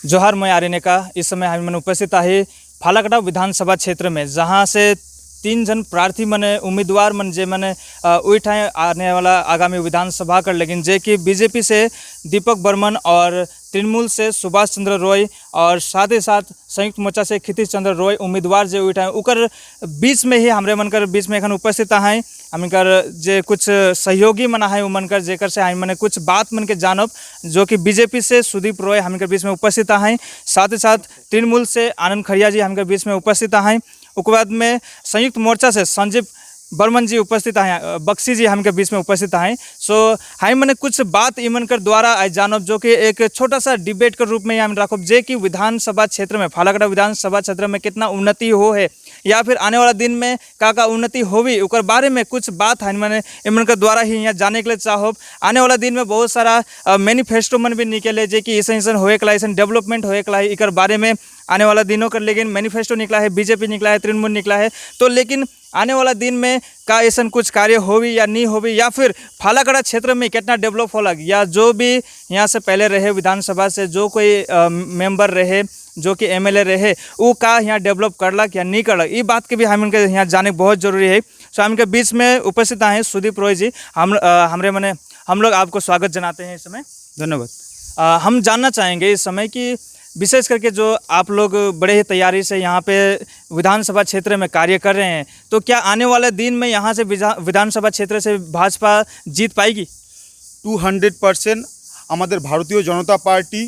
जोहार मैं आर्यनेका। इस समय हम मन उपस्थित आहे फालाकटा विधानसभा क्षेत्र में, जहाँ से 3 जन प्रार्थी मने उम्मीदवार मन जे मने उठाए आने वाला आगामी विधानसभा कर, लेकिन जे कि बीजेपी से दीपक बर्मन और तृणमूल से सुभाष चंद्र रॉय और साथ ही साथ संयुक्त मोर्चा से क्षितिज चंद्र रॉय उम्मीदवार जे उठाए उकर बीच में ही हमरे मनकर बीच में एखन उपस्थित हैं। हमकर जे कुछ सहयोगी मन है मनकर जेकर से हम मने कुछ बात मन के जानब, जो कि बीजेपी से सुदीप रॉय हमकर बीच में उपस्थित हैं। साथ ही साथ तृणमूल से आनंद खड़िया जी हमकर बीच में उपस्थित हैं। उसके बाद में संयुक्त मोर्चा से संजीव बर्मन जी उपस्थित हैं, बक्सी जी हमके बीच में उपस्थित हैं। सो हम मैंने कुछ बात इमन कर द्वारा आज जानब, जो कि एक छोटा सा डिबेट के रूप में हम रखब, जे कि विधानसभा क्षेत्र में फालाकटा विधानसभा क्षेत्र में कितना उन्नति हो है या फिर आने वाला दिन में का उन्नति होवी, उकर बारे में कुछ बात हम मैंने इमन के द्वारा ही यहाँ जाने के लिए चाहब। आने वाला दिन में बहुत सारा मैनिफेस्टो मन भी निकले, जे कि ऐसा होए के ऐसा डेवलपमेंट होए के इकर बारे में आने वाला दिनों कर, लेकिन मैनिफेस्टो निकला है, बीजेपी निकला है, तृणमूल निकला है। तो लेकिन आने वाला दिन में का ऐसा कुछ कार्य होवी या नहीं होवी, या फिर फालाकटा क्षेत्र में कितना डेवलप होला, या जो भी यहाँ से पहले रहे विधानसभा से जो कोई मेंबर रहे, जो कि एमएलए रहे, वो का यहाँ डेवलप करलक या नहीं करलक, ये बात के भी हम इनके यहाँ जाने बहुत जरूरी है। सो हम इनके बीच में उपस्थित हैं सुदीप रॉय जी। हम लोग आपको स्वागत जनाते हैं इस समय। धन्यवाद। हम जानना चाहेंगे इस समय कि विशेष करके जो आप लोग बड़े ही तैयारी से यहाँ पे विधानसभा क्षेत्र में कार्य कर रहे हैं, तो क्या आने वाले दिन में यहाँ से विधानसभा क्षेत्र से भाजपा जीत पाएगी? 200% আমাদের ভারতীয় জনতা পার্টি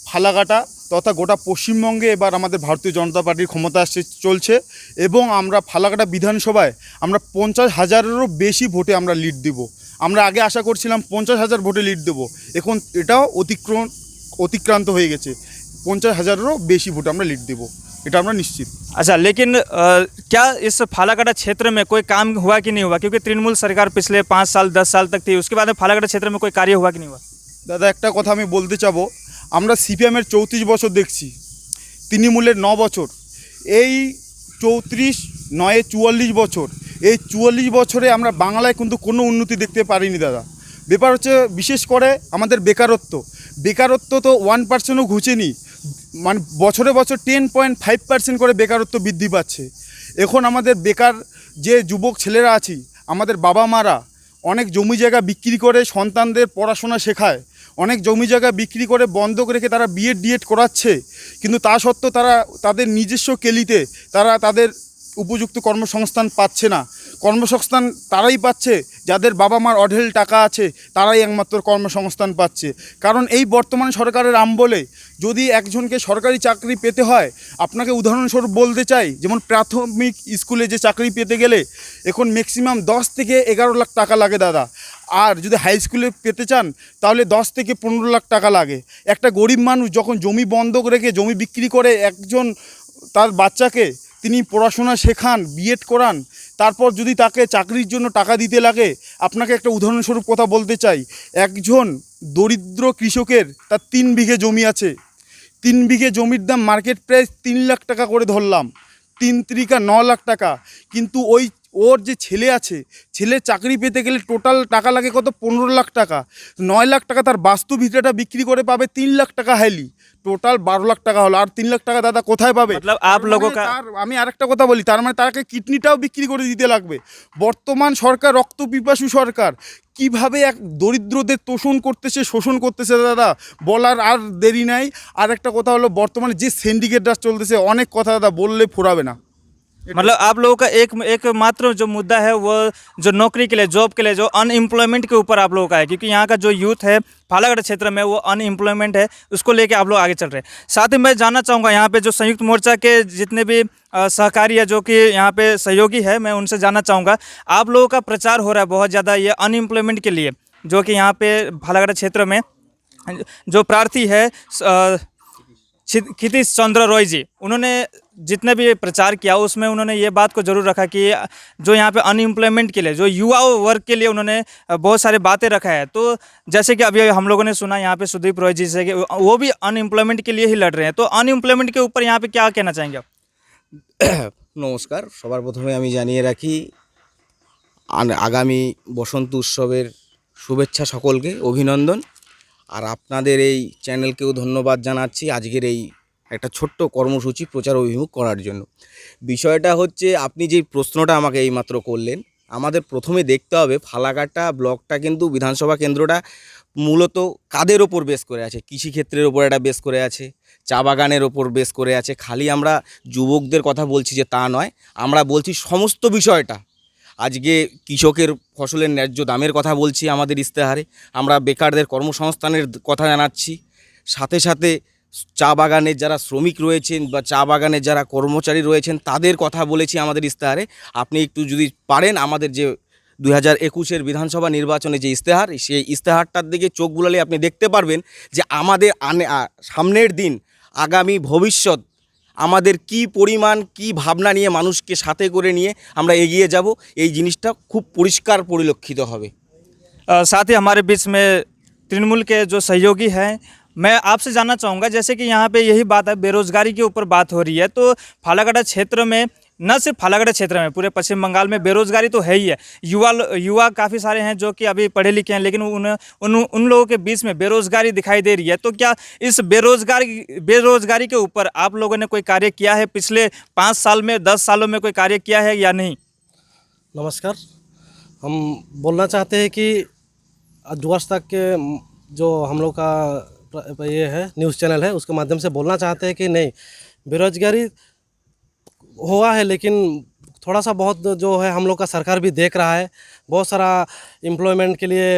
ফালাকাটা তথা গোটা পশ্চিমবঙ্গে এবার আমাদের ভারতীয় জনতা পার্টির ক্ষমতা আসছে চলছে, এবং আমরা ফালাকাটা বিধানসভায় আমরা 50,000-এরও বেশি ভোটে আমরা লিড দেব। আমরা আগে আশা করছিলাম 50,000 ভোটে লিড দেব, এখন এটাও অতিক্রান্ত হয়ে গেছে। 50,000-এরও বেশি ভোটে আমরা লিড দেব, এটা আমরা নিশ্চিত। अच्छा, लेकिन क्या इस फालाकटा क्षेत्र में कोई काम हुआ कि नहीं हुआ? क्योंकि तृणमूल सरकार पिछले 5 साल 10 साल तक थी, उसके बाद में फालाकटा क्षेत्र में कोई कार्य हुआ कि नहीं हुआ? দাদা একটা কথা আমি বলতে চাবো, আমরা সিপিএমের 34 বছর দেখছি, তৃণমূলের 9 বছর, এই 34 9 44 বছর, এই 44 বছরে আমরা বাংলায় কিন্তু কোনো উন্নতি দেখতে পারিনি দাদা। ব্যাপার হচ্ছে বিশেষ করে আমাদের বেকারত্ব তো 1%ও ঘুচেনি, মানে বছরে বছর 10.5% করে বেকারত্ব বৃদ্ধি পাচ্ছে। এখন আমাদের বেকার যে যুবক ছেলেরা আছি, আমাদের বাবা মারা অনেক জমি জায়গা বিক্রি করে সন্তানদের পড়াশোনা শেখায়, অনেক জমি জায়গা বিক্রি করে বন্ধক রেখে তারা বিএড ডিএড করাচ্ছে, কিন্তু তা সত্ত্বেও তারা তাদের নিজস্ব কেলিতে তারা তাদের উপযুক্ত কর্মসংস্থান পাচ্ছে না। কর্মসংস্থান তারাই পাচ্ছে যাদের বাবা মার অঢেল টাকা আছে, তারাই একমাত্র কর্মসংস্থান পাচ্ছে। কারণ এই বর্তমান সরকারের আমবলে যদি একজনকে সরকারি চাকরি পেতে হয়, আপনাকে উদাহরণস্বরূপ বলতে চাই, যেমন প্রাথমিক স্কুলে যে চাকরি পেতে গেলে এখন ম্যাক্সিমাম 10 থেকে 11 লাখ টাকা লাগে দাদা। আর যদি হাই স্কুলে পেতে চান তাহলে 10 থেকে 15 লাখ টাকা লাগে। একটা গরিব মানুষ যখন জমি বন্ধক রেখে জমি বিক্রি করে একজন তার বাচ্চাকে তিনি পড়াশোনা শেখান, বিএড করান, তারপর যদি তাকে চাকরির জন্য টাকা দিতে লাগে, আপনাকে একটা উদাহরণস্বরূপ কথা বলতে চাই, একজন দরিদ্র কৃষকের তার 3 বিঘে জমি আছে, 3 বিঘে জমির দাম মার্কেট প্রাইস 3 লাখ টাকা করে ধরলাম, 3 × 9 লাখ টাকা, কিন্তু ওর যে ছেলে আছে, ছেলের চাকরি পেতে গেলে টোটাল টাকা লাগে কত? 15 লাখ টাকা। 9 লাখ টাকা তার বাস্তু ভিটাটা বিক্রি করে পাবে 3 লাখ টাকা হাইলি, টোটাল 12 লাখ টাকা হলো। আর 3 লাখ টাকা দাদা কোথায় পাবে? मतलब आप लोगों का, আমি আরেকটা কথা বলি, তার মানে তাকে কিডনিটাও বিক্রি করে দিতে লাগবে। বর্তমান সরকার রক্ত পিপাসু সরকার, কিভাবে এক দরিদ্রদের তোষণ করতেছে, শোষণ করতেছে দাদা, বলার আর দেরি নাই। আর একটা কথা হলো, বর্তমানে যে সিন্ডিকেটরা চলতেছে, অনেক কথা দাদা বললে ফুরাবে না। मतलब आप लोगों का एक मात्र जो मुद्दा है वो जो नौकरी के लिए, जॉब के लिए, जो अनएम्प्लॉयमेंट के ऊपर आप लोगों का है, क्योंकि यहाँ का जो यूथ है फालाकटा क्षेत्र में वो अनएम्प्लॉयमेंट है, उसको लेके आप लोग आगे चल रहे हैं। साथ ही मैं जानना चाहूँगा यहाँ पे जो संयुक्त मोर्चा के जितने भी सहकारी है, जो कि यहाँ पे सहयोगी है, मैं उनसे जानना चाहूँगा, आप लोगों का प्रचार हो रहा है बहुत ज़्यादा ये अनएम्प्लॉयमेंट के लिए, जो कि यहाँ पे फालाकटा क्षेत्र में जो प्रार्थी है क्षितिज चंद्र रॉय जी, उन्होंने जितने भी प्रचार किया उसमें उन्होंने ये बात को जरूर रखा कि जो यहाँ पे अनएम्प्लॉयमेंट के लिए, जो युवा वर्ग के लिए उन्होंने बहुत सारी बातें रखा है। तो जैसे कि अभी हम लोगों ने सुना यहाँ पे सुदीप रॉय जी से कि वो भी अनएम्प्लॉयमेंट के लिए ही लड़ रहे हैं, तो अनएम्प्लॉयमेंट के ऊपर यहाँ पे क्या कहना चाहेंगे आप? নমস্কার, সবার প্রথমে আমি জানিয়ে রাখি আগামী বসন্ত উৎসবের শুভেচ্ছা সকলকে, অভিনন্দন। আর আপনাদের এই চ্যানেলকেও ধন্যবাদ জানাচ্ছি আজকের এই একটা ছোট্ট কর্মসূচি প্রচার অভিমুখ করার জন্য। বিষয়টা হচ্ছে আপনি যেই প্রশ্নটা আমাকে এইমাত্র করলেন, আমাদের প্রথমে দেখতে হবে ফালাকাটা ব্লকটা কিন্তু বিধানসভা কেন্দ্রটা মূলত কাদের ওপর বেস করে আছে। কৃষিক্ষেত্রের ওপর এটা বেস করে আছে, চা বাগানের ওপর বেস করে আছে। খালি আমরা যুবকদের কথা বলছি যে তা নয়, আমরা বলছি সমস্ত বিষয়টা। আজকে কৃষকের ফসলের ন্যায্য দামের কথা বলছি আমাদের ইস্তেহারে, আমরা বেকারদের কর্মসংস্থানের কথা জানাচ্ছি, সাথে সাথে চা বাগানের যারা শ্রমিক রয়েছেন বা চা বাগানের যারা কর্মচারী রয়েছেন তাদের কথা বলেছি আমাদের ইস্তেহারে। আপনি একটু যদি পারেন আমাদের যে 2021-এর বিধানসভা নির্বাচনে যে ইস্তেহার, সেই ইস্তেহারটার দিকে চোখ বুলালে আপনি দেখতে পারবেন যে আমাদের সামনের দিন আগামী ভবিষ্যৎ আমাদের কি পরিমাণ কি ভাবনা নিয়ে মানুষকে সাথে করে নিয়ে আমরা এগিয়ে যাব, এই জিনিসটা খুব পরিষ্কার পরিলক্ষিত হবে। साथ ही हमारे बीच में तृणमूल के जो सहयोगी हैं, मैं आपसे जानना चाहूँगा, जैसे कि यहाँ पे यही बात है, बेरोज़गारी के ऊपर बात हो रही है, तो फालाकाटा क्षेत्र में, न सिर्फ फालाकाटा क्षेत्र में, पूरे पश्चिम बंगाल में बेरोज़गारी तो है ही है। युवा काफ़ी सारे हैं जो कि अभी पढ़े लिखे हैं, लेकिन उन लोगों के बीच में बेरोज़गारी दिखाई दे रही है। तो क्या इस बेरोज़गारी के ऊपर आप लोगों ने कोई कार्य किया है? पिछले 5 साल में, 10 सालों में कोई कार्य किया है या नहीं? नमस्कार। हम बोलना चाहते हैं कि आज वर्ष तक के जो हम लोग का ये है न्यूज़ चैनल है, उसके माध्यम से बोलना चाहते हैं कि नहीं, बेरोजगारी हुआ है, लेकिन थोड़ा सा बहुत जो है हम लोग का सरकार भी देख रहा है। बहुत सारा एम्प्लॉयमेंट के लिए,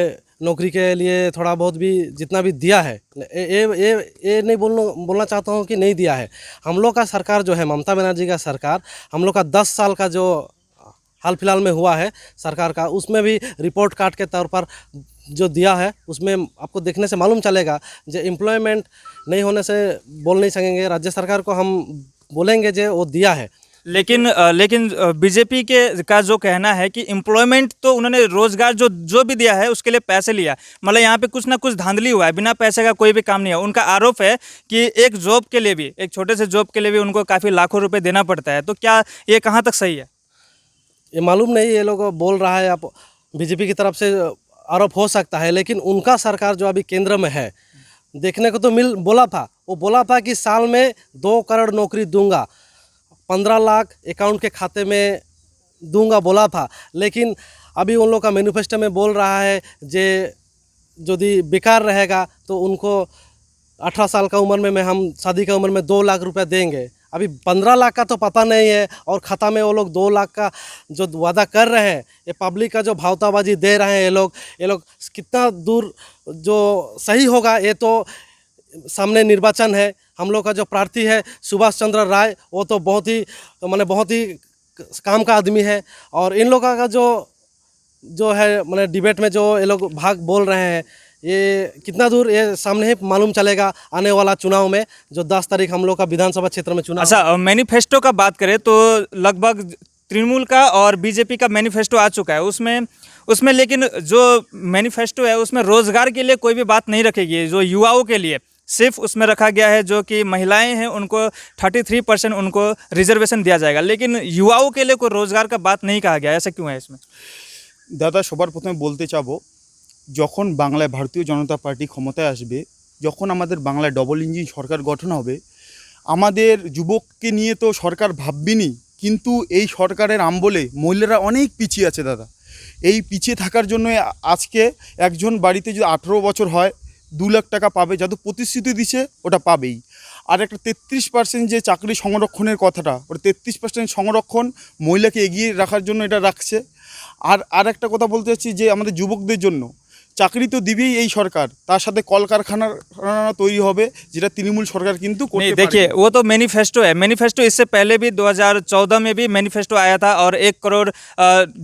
नौकरी के लिए थोड़ा बहुत भी जितना भी दिया है, ये नहीं बोलना चाहता हूँ कि नहीं दिया है। हम लोग का सरकार जो है, ममता बनर्जी का सरकार, हम लोग का 10 साल का जो हाल फिलहाल में हुआ है सरकार का, उसमें भी रिपोर्ट कार्ड के तौर पर जो दिया है, उसमें आपको देखने से मालूम चलेगा जो एम्प्लॉयमेंट नहीं होने से बोल नहीं सकेंगे। राज्य सरकार को हम बोलेंगे जो वो दिया है, लेकिन बीजेपी का जो कहना है कि एम्प्लॉयमेंट तो उन्होंने रोजगार जो भी दिया है उसके लिए पैसे लिया, मतलब यहाँ पे कुछ ना कुछ धांधली हुआ है, बिना पैसे का कोई भी काम नहीं है। उनका आरोप है कि एक जॉब के लिए भी, एक छोटे से जॉब के लिए भी उनको काफ़ी लाखों रुपए देना पड़ता है। तो क्या ये कहाँ तक सही है? ये मालूम नहीं, ये लोग बोल रहा है, आप बीजेपी की तरफ से आरोप हो सकता है, लेकिन उनका सरकार जो अभी केंद्र में है, देखने को तो बोला था कि साल में 2 करोड़ नौकरी दूंगा, 15 लाख अकाउंट के खाते में दूंगा बोला था। लेकिन अभी उन लोग का मैनिफेस्टो में बोल रहा है जे यदि बेकार रहेगा तो उनको 18 साल का उम्र में हम शादी का उम्र में 2 लाख रुपए देंगे। अभी 15 लाख का तो पता नहीं है, और खाता में वो लोग 2 लाख का जो वादा कर रहे हैं, ये पब्लिक का जो भावताबाजी दे रहे हैं ये लोग कितना दूर जो सही होगा, ये तो सामने निर्वाचन है। हम लोग का जो प्रार्थी है सुभाष चंद्र राय, वो तो बहुत ही काम का आदमी है, और इन लोगों का जो है डिबेट में जो ये लोग भाग बोल रहे हैं, ये कितना दूर ये सामने ही मालूम चलेगा आने वाला चुनाव में, जो 10 तारीख हम लोग का विधानसभा क्षेत्र में चुनाव। अच्छा, मैनिफेस्टो का बात करें तो लगभग तृणमूल का और बीजेपी का मैनिफेस्टो आ चुका है, उसमें लेकिन जो मैनिफेस्टो है उसमें रोजगार के लिए कोई भी बात नहीं रखेगी। जो युवाओं के लिए सिर्फ उसमें रखा गया है, जो कि महिलाएं हैं उनको 33% उनको रिजर्वेशन दिया जाएगा, लेकिन युवाओं के लिए कोई रोजगार का बात नहीं कहा गया। ऐसा क्यों है इसमें? দাদা, সবার প্রথমে বলতে চাবো, যখন বাংলায় ভারতীয় জনতা পার্টি ক্ষমতায় আসবে, যখন আমাদের বাংলায় ডবল ইঞ্জিন সরকার গঠন হবে, আমাদের যুবককে নিয়ে তো সরকার ভাববেনি, কিন্তু এই সরকারের আমবলে মহিলারা অনেক পিছিয়ে আছে দাদা। এই পিছিয়ে থাকার জন্য আজকে একজন বাড়িতে যদি 18 বছর হয় 2 লাখ টাকা পাবে, যাতে প্রতিশ্রুতি দিছে ওটা পাবেই। আর একটা 33% যে চাকরি সংরক্ষণের কথাটা, ওটা 33% সংরক্ষণ মহিলাকে এগিয়ে রাখার জন্য এটা রাখছে। আর একটা কথা বলতে চাচ্ছি যে আমাদের যুবকদের জন্য চাকরি তো দিবেই এই সরকার, তার সাথে কলকারখানা তৈরি হবে, যেটা তৃণমূল সরকার কিন্তু করতে পারে। देखिए, वो तो मैनिफेस्टो है। मैनिफेस्टो इससे पहले भी 2014 में भी मैनिफेस्टो आया था, और 1 करोड़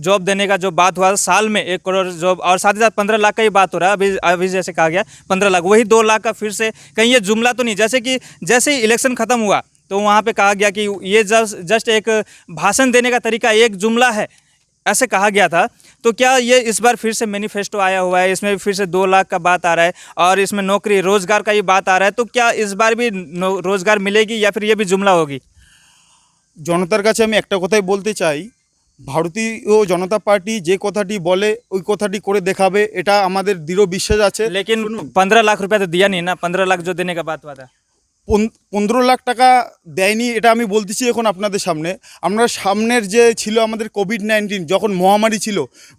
जॉब देने का जो बात हुआ, साल में 1 करोड़ जॉब, और साथ ही साथ 15 लाख का ही बात हो रहा है अभी जैसे कहा गया 15 लाख, वही 2 लाख का फिर से कहीं ये जुमला तो नहीं, जैसे ही इलेक्शन ख़त्म हुआ तो वहाँ पे कहा गया कि ये जस्ट एक भाषण देने का तरीका, एक जुमला है, ऐसे कहा गया था। तो क्या ये इस बार फिर से मैनिफेस्टो आया हुआ है, इसमें फिर से 2 लाख का बात आ रहा है, और इसमें नौकरी रोजगार का ही बात आ रहा है, तो क्या इस बार भी रोजगार मिलेगी या फिर ये भी जुमला होगी? জনতার কাছে আমি একটা কথাই বলতে চাই, ভারতীয় জনতা পার্টি যে কথাটি বলে ওই কথাটি করে দেখাবে, এটা আমাদের দৃঢ় বিশ্বাস আছে। लेकिन 15 लाख रुपया तो दिया नहीं ना, 15 लाख जो देने का बात हुआ था। 15 লাখ টাকা দেয়নি, এটা আমি বলতেছি এখন আপনাদের সামনে। আমরা সামনের যে ছিল আমাদের কোভিড-19, যখন মহামারী ছিল,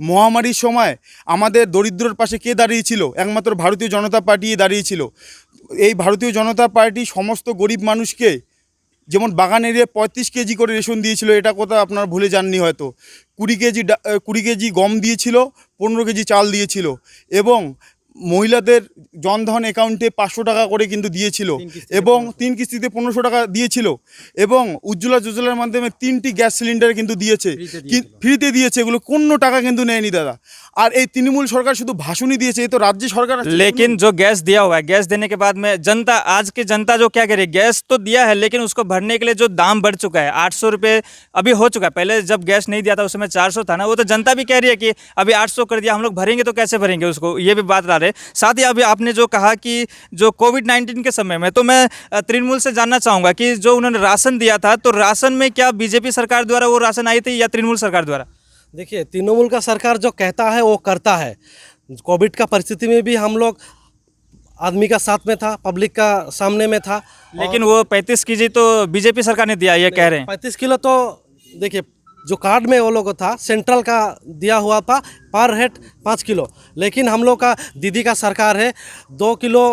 মহামারীর সময় আমাদের দরিদ্রর পাশে কে দাঁড়িয়েছিল? একমাত্র ভারতীয় জনতা পার্টি দাঁড়িয়েছিল। এই ভারতীয় জনতা পার্টি সমস্ত গরিব মানুষকে, যেমন বাগান এরিয়ায় 35 কেজি করে রেশন দিয়েছিল, এটা কথা আপনারা ভুলে যাননি হয়তো। 20 কেজি গম দিয়েছিল, 15 কেজি চাল দিয়েছিল, এবং মহিলাদের জনধন অ্যাকাউন্টে 500 টাকা করে কিন্তু দিয়েছিল, এবং 3 কিস্তিতে 1500 টাকা দিয়েছিল, এবং উজ্জ্বলা যোজনার মাধ্যমে 3টি গ্যাস সিলিন্ডার কিন্তু দিয়েছে, ফ্রিতে দিয়েছে। এগুলো কোনো টাকা কিন্তু নেয়নি দাদা। আর এই তৃণমূল সরকার শুধু ভাষণই দিয়েছে, এই তো রাজ্য সরকার আছে। लेकिन जो गैस दिया हुआ है, गैस देने के बाद में जनता, आज की जनता जो क्या करे, गैस तो दिया है लेकिन उसको भरने के लिए जो दाम बढ़ चुका है, 800 रुपये अभी हो चुका है। पहले जब गैस नहीं दिया था उस समय 400 था ना, वो तो जनता भी कह रही है कि अभी 800 कर दिया, हम लोग भरेंगे तो कैसे भरेंगे उसको, ये भी बात ला रहे। साथ ही अभी आपने जो कहा कि जो कोविड-19 के समय में, तो मैं तृणमूल से जानना चाहूँगा कि जो उन्होंने राशन दिया था, तो राशन में क्या बीजेपी सरकार द्वारा वो राशन आई थी या तृणमूल सरकार द्वारा? देखिए, तृणमूल का सरकार जो कहता है वो करता है। कोविड का परिस्थिति में भी हम लोग आदमी का साथ में था, पब्लिक का सामने में था। लेकिन वो 35 केजी तो बीजेपी सरकार ने दिया, ये कह रहे हैं। 35 किलो तो देखिए, जो कार्ड में वो लोग को था, सेंट्रल का दिया हुआ था पर हेड 5 किलो, लेकिन हम लोग का दीदी का सरकार है, 2 किलो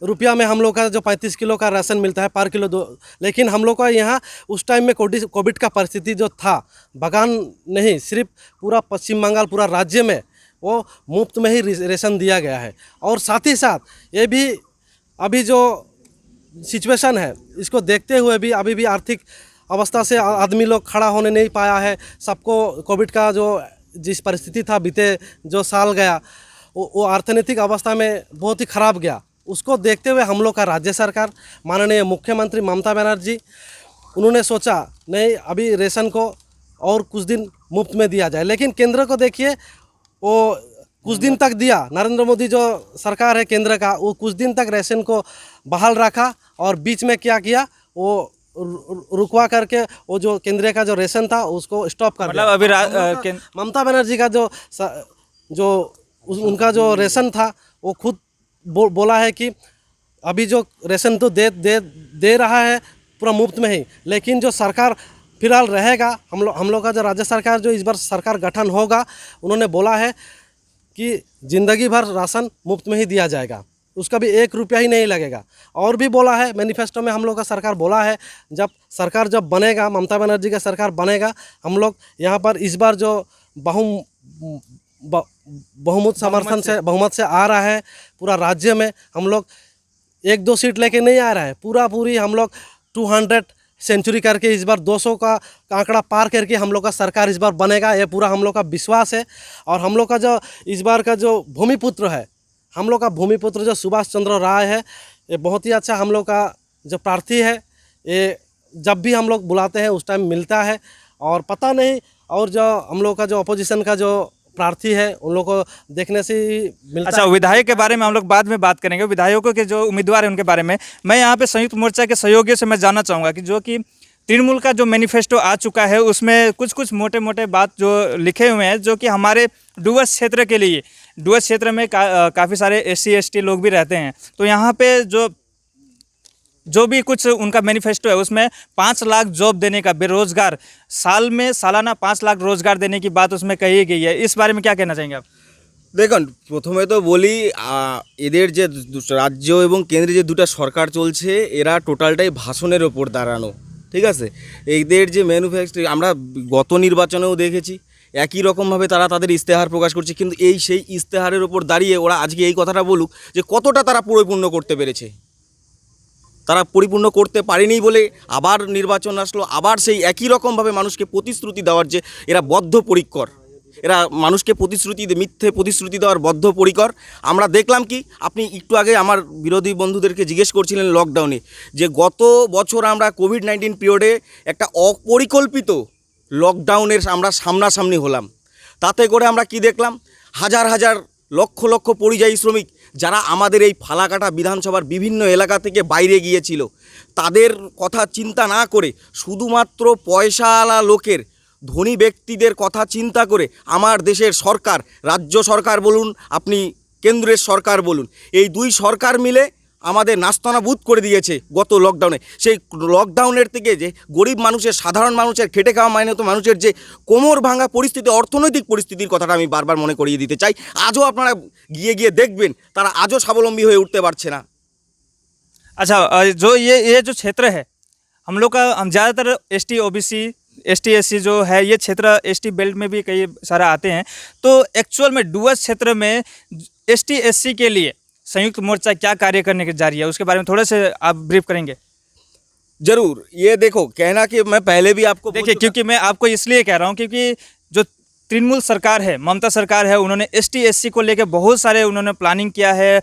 रुपया में हम लोग का जो 35 किलो का राशन मिलता है पर किलो 2। लेकिन हम लोग का यहाँ उस टाइम में कोविड का परिस्थिति जो था, बगान नहीं, सिर्फ पूरा पश्चिम बंगाल, पूरा राज्य में वो मुफ्त में ही रेशन दिया गया है। और साथ ही साथ ये भी अभी जो सिचुएशन है, इसको देखते हुए भी अभी भी आर्थिक अवस्था से आदमी लोग खड़ा होने नहीं पाया है। सबको कोविड का जो जिस परिस्थिति था, बीते जो साल गया, वो अर्थनैतिक अवस्था में बहुत ही ख़राब गया। उसको देखते हुए हम लोग का राज्य सरकार, माननीय मुख्यमंत्री ममता बनर्जी, उन्होंने सोचा नहीं, अभी रेशन को और कुछ दिन मुफ्त में दिया जाए। लेकिन केंद्र को देखिए, वो कुछ दिन तक दिया। नरेंद्र मोदी जो सरकार है केंद्र का, वो कुछ दिन तक रेशन को बहाल रखा, और बीच में क्या किया, वो रुकवा करके वो जो केंद्र का जो रेशन था उसको स्टॉप कर दिया। मतलब अभी ममता बनर्जी का जो उनका जो रेशन था, वो खुद बोला है कि अभी जो रेशन तो दे रहा है पूरा मुफ्त में ही, लेकिन जो सरकार फिलहाल रहेगा, हम लोग का जो राज्य सरकार, जो इस बार सरकार गठन होगा, उन्होंने बोला है कि ज़िंदगी भर राशन मुफ्त में ही दिया जाएगा, उसका भी 1 रुपया ही नहीं लगेगा। और भी बोला है मैनिफेस्टो में, हम लोग का सरकार बोला है, जब सरकार जब बनेगा, ममता बनर्जी का सरकार बनेगा, हम लोग यहाँ पर इस बार जो बहुमत समर्थन से बहुमत से आ रहा है पूरा राज्य में, हम लोग 1-2 सीट लेके नहीं आ रहा है, पूरी हम लोग 200 सेंचुरी करके इस बार 200 का आंकड़ा पार करके हम लोग का सरकार इस बार बनेगा, ये पूरा हम लोग का विश्वास है। और हम लोग का जो इस बार का जो भूमिपुत्र है, हम लोग का भूमिपुत्र जो सुभाष चंद्र राय है, ये बहुत ही अच्छा हम लोग का जो प्रार्थी है। ये जब भी हम लोग बुलाते हैं उस टाइम मिलता है, और पता नहीं, और जो हम लोग का जो अपोजिशन का जो प्रार्थी है, उन लोग को देखने से ही मिलता अच्छा, विधायक के बारे में हम लोग बाद में बात करेंगे, विधायकों के जो उम्मीदवार हैं उनके बारे में। मैं यहाँ पे संयुक्त मोर्चा के सहयोगियों से मैं जानना चाहूँगा कि जो कि तृणमूल का जो मैनिफेस्टो आ चुका है, उसमें कुछ मोटे मोटे बात जो लिखे हुए हैं, जो कि हमारे डुवर्स क्षेत्र के लिए, डुवर्स क्षेत्र में काफ़ी सारे SC ST लोग भी रहते हैं, तो यहाँ पे जो भी कुछ उनका मैनिफेस्टो है, उसमें 5 लाख जॉब देने का, बेरोजगार सालाना 5 लाख रोजगार देने की बात उसमें कही गई है। इस बारे में क्या कहना चाहेंगे आप? দেখুন, প্রথমে তো বলি, এদের যে রাজ্য এবং কেন্দ্রে যে দুটো সরকার চলছে, এরা টোটালটাই ভাষণের ওপর দাঁড়ানো, ঠিক আছে। এদের যে ম্যানুফ্যাকচারিং আমরা গত নির্বাচনেও দেখেছি, একই রকমভাবে তারা তাদের ইস্তেহার প্রকাশ করছে, কিন্তু সেই ইস্তেহারের ওপর দাঁড়িয়ে ওরা আজকে এই কথাটা বলুক যে কতটা তারা পরিপূর্ণ করতে পেরেছে। তারা পরিপূর্ণ করতে পারেনি বলে আবার নির্বাচন আসলো, আবার সেই একই রকমভাবে মানুষকে প্রতিশ্রুতি দেওয়ার যে এরা বদ্ধপরিকর, এরা মানুষকে মিথ্যে প্রতিশ্রুতি দেওয়ার বদ্ধপরিকর। আমরা দেখলাম কি, আপনি একটু আগে আমার বিরোধী বন্ধুদেরকে জিজ্ঞেস করছিলেন লকডাউনে, যে গত বছর আমরা কোভিড-19 পিরিয়ডে একটা অপরিকল্পিত লকডাউনের আমরা সামনাসামনি হলাম। তাতে করে আমরা কি দেখলাম, হাজার হাজার লক্ষ লক্ষ পরিযায়ী শ্রমিক যারা আমাদের এই ফালাকাটা বিধানসভার বিভিন্ন এলাকা থেকে বাইরে গিয়েছিল, তাদের কথা চিন্তা না করে শুধুমাত্র পয়সাওয়ালা লোকের ধনী ব্যক্তিদের কথা চিন্তা করে আমার দেশের সরকার, রাজ্য সরকার বলুন, আপনি কেন্দ্রের সরকার বলুন, এই দুই সরকার মিলে আমাদের নাস্তানাবুদ করে দিয়েছে গত লকডাউনে। সেই লকডাউনের থেকে যে গরিব মানুষের, সাধারণ মানুষের, খেটে খাওয়া মাইনত মানুষের যে কোমর ভাঙা পরিস্থিতি, অর্থনৈতিক পরিস্থিতির কথাটা আমি বারবার মনে করিয়ে দিতে চাই। আজও আপনারা গিয়ে গিয়ে দেখবেন তারা আজও স্বাবলম্বী হয়ে উঠতে পারছে না। अच्छा, जो ये जो क्षेत्र है हम लोग का, हम ज़्यादातर एसटी ओबीसी एसटी एससी जो है ये क्षेत्र एसटी बेल्ट में भी कई सारे आते हैं। तो एक्चुअल में डुअर्स क्षेत्र में एसटी एससी के लिए संयुक्त मोर्चा क्या कार्य करने की जा रही है, उसके बारे में थोड़े से आप ब्रीफ करेंगे? जरूर। ये देखो, कहना कि मैं पहले भी आपको देखिए, क्योंकि मैं आपको इसलिए कह रहा हूँ क्योंकि जो तृणमूल सरकार है, ममता सरकार है, उन्होंने एसटी एससी को लेकर बहुत सारे उन्होंने प्लानिंग किया है।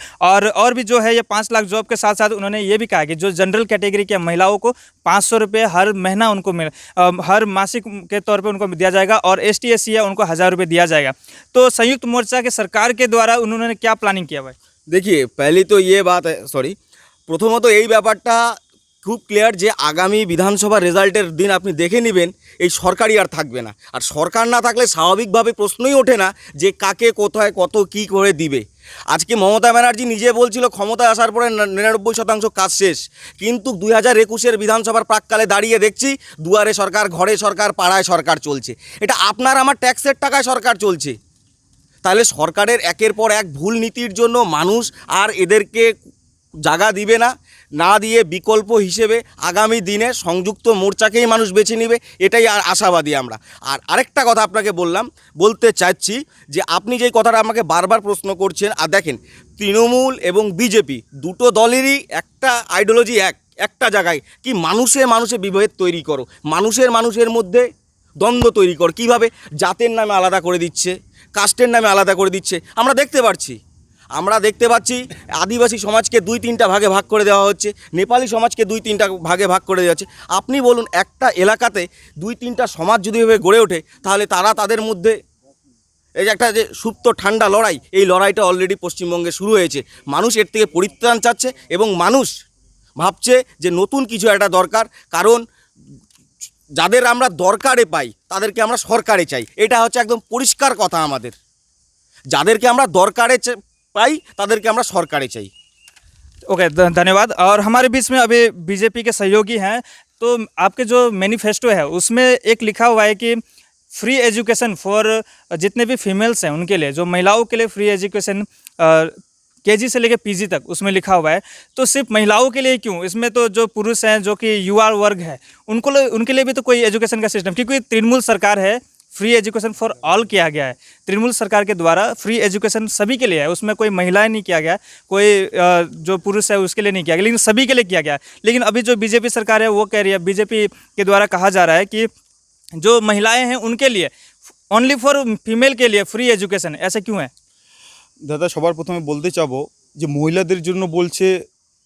और भी जो है ये 5 लाख जॉब के साथ साथ उन्होंने ये भी कहा कि जो जनरल कैटेगरी के महिलाओं को 500 रुपये हर महीना उनको हर मासिक के तौर पे उनको दिया जाएगा, और एसटी एससी है उनको 1000 रुपये दिया जाएगा। तो संयुक्त मोर्चा के सरकार के द्वारा उन्होंने क्या प्लानिंग किया भाई? देखिए, पहली तो ये बात है, सॉरी, প্রথমত এই ব্যাপারটা খুব ক্লিয়ার যে আগামী বিধানসভা রেজাল্টের দিন আপনি দেখে নেবেন এই সরকারই আর থাকবে না। আর সরকার না থাকলে স্বাভাবিকভাবে প্রশ্নই ওঠে না যে কাকে কোথায় কত কী করে দিবে। আজকে মমতা ব্যানার্জি নিজে বলছিল ক্ষমতায় আসার পরে 99% কাজ শেষ, কিন্তু 2021-এর বিধানসভার প্রাককালে দাঁড়িয়ে দেখছি দুয়ারে সরকার, ঘরে সরকার, পাড়ায় সরকার চলছে। এটা আপনার আমার ট্যাক্সের টাকায় সরকার চলছে। তাহলে সরকারের একের পর এক ভুল নীতির জন্য মানুষ আর এদেরকে জায়গা দিবে না, না দিয়ে বিকল্প হিসেবে আগামী দিনে সংযুক্ত মোর্চাকেই মানুষ বেছে নেবে, এটাই আর আশাবাদী আমরা। আর আরেকটা কথা আপনাকে বলতে চাচ্ছি যে আপনি যেই কথাটা আমাকে বারবার প্রশ্ন করছেন, আর দেখেন তৃণমূল এবং বিজেপি দুটো দলেরই একটা আইডিওলজি, একটা জায়গায় কি মানুষে বিভেদ তৈরি করো, মানুষের মধ্যে দ্বন্দ্ব তৈরি করো। কীভাবে? জাতের নামে আলাদা করে দিচ্ছে, কাস্টের নামে আলাদা করে দিচ্ছে। আমরা দেখতে পাচ্ছি আদিবাসী সমাজকে 2-3টা ভাগে ভাগ করে দেওয়া হচ্ছে, নেপালি সমাজকে 2-3টা ভাগে ভাগ করে দেওয়া হচ্ছে। আপনি বলুন, একটা এলাকাতে 2-3টা সমাজ যদি এভাবে গড়ে ওঠে তাহলে তাদের মধ্যে এই যে একটা যে সুপ্ত ঠান্ডা লড়াই, এই লড়াইটা অলরেডি পশ্চিমবঙ্গে শুরু হয়েছে। মানুষ এর থেকে পরিত্রাণ চাচ্ছে এবং মানুষ ভাবছে যে নতুন কিছু একটা দরকার, কারণ যাদের আমরা দরকারে পাই তাদেরকে আমরা সরকারে চাই। এটা হচ্ছে একদম পরিষ্কার কথা আমাদের। যাদেরকে আমরা দরকারে পাই তাদেরকে আমরা সরকারে চাই। ओके, धन्यवाद। और हमारे बीच में अभी बीजेपी के सहयोगी हैं, तो आपके जो मैनिफेस्टो है उसमें एक लिखा हुआ है कि फ्री एजुकेशन फॉर जितने भी फीमेल्स हैं उनके लिए, जो महिलाओं के लिए फ्री एजुकेशन केजी से लेकर पीजी तक उसमें लिखा हुआ है। तो सिर्फ महिलाओं के लिए क्यों? इसमें तो जो पुरुष हैं, जो कि युवा वर्ग है, उनके लिए भी तो कोई एजुकेशन का सिस्टम, क्योंकि तृणमूल सरकार है, फ्री एजुकेशन फॉर ऑल किया गया है। तृणमूल सरकार के द्वारा फ्री एजुकेशन सभी के लिए है, उसमें कोई महिलाएं नहीं किया गया, कोई जो पुरुष है उसके लिए नहीं किया गया, लेकिन सभी के लिए किया गया है। लेकिन अभी जो बीजेपी सरकार है वो कह रही है, बीजेपी के द्वारा कहा जा रहा है कि जो महिलाएं हैं उनके लिए, ओनली फॉर फीमेल के लिए फ्री एजुकेशन। ऐसा क्यों है? দাদা, সবার প্রথমে বলতে চাবো যে মহিলাদের জন্য বলছে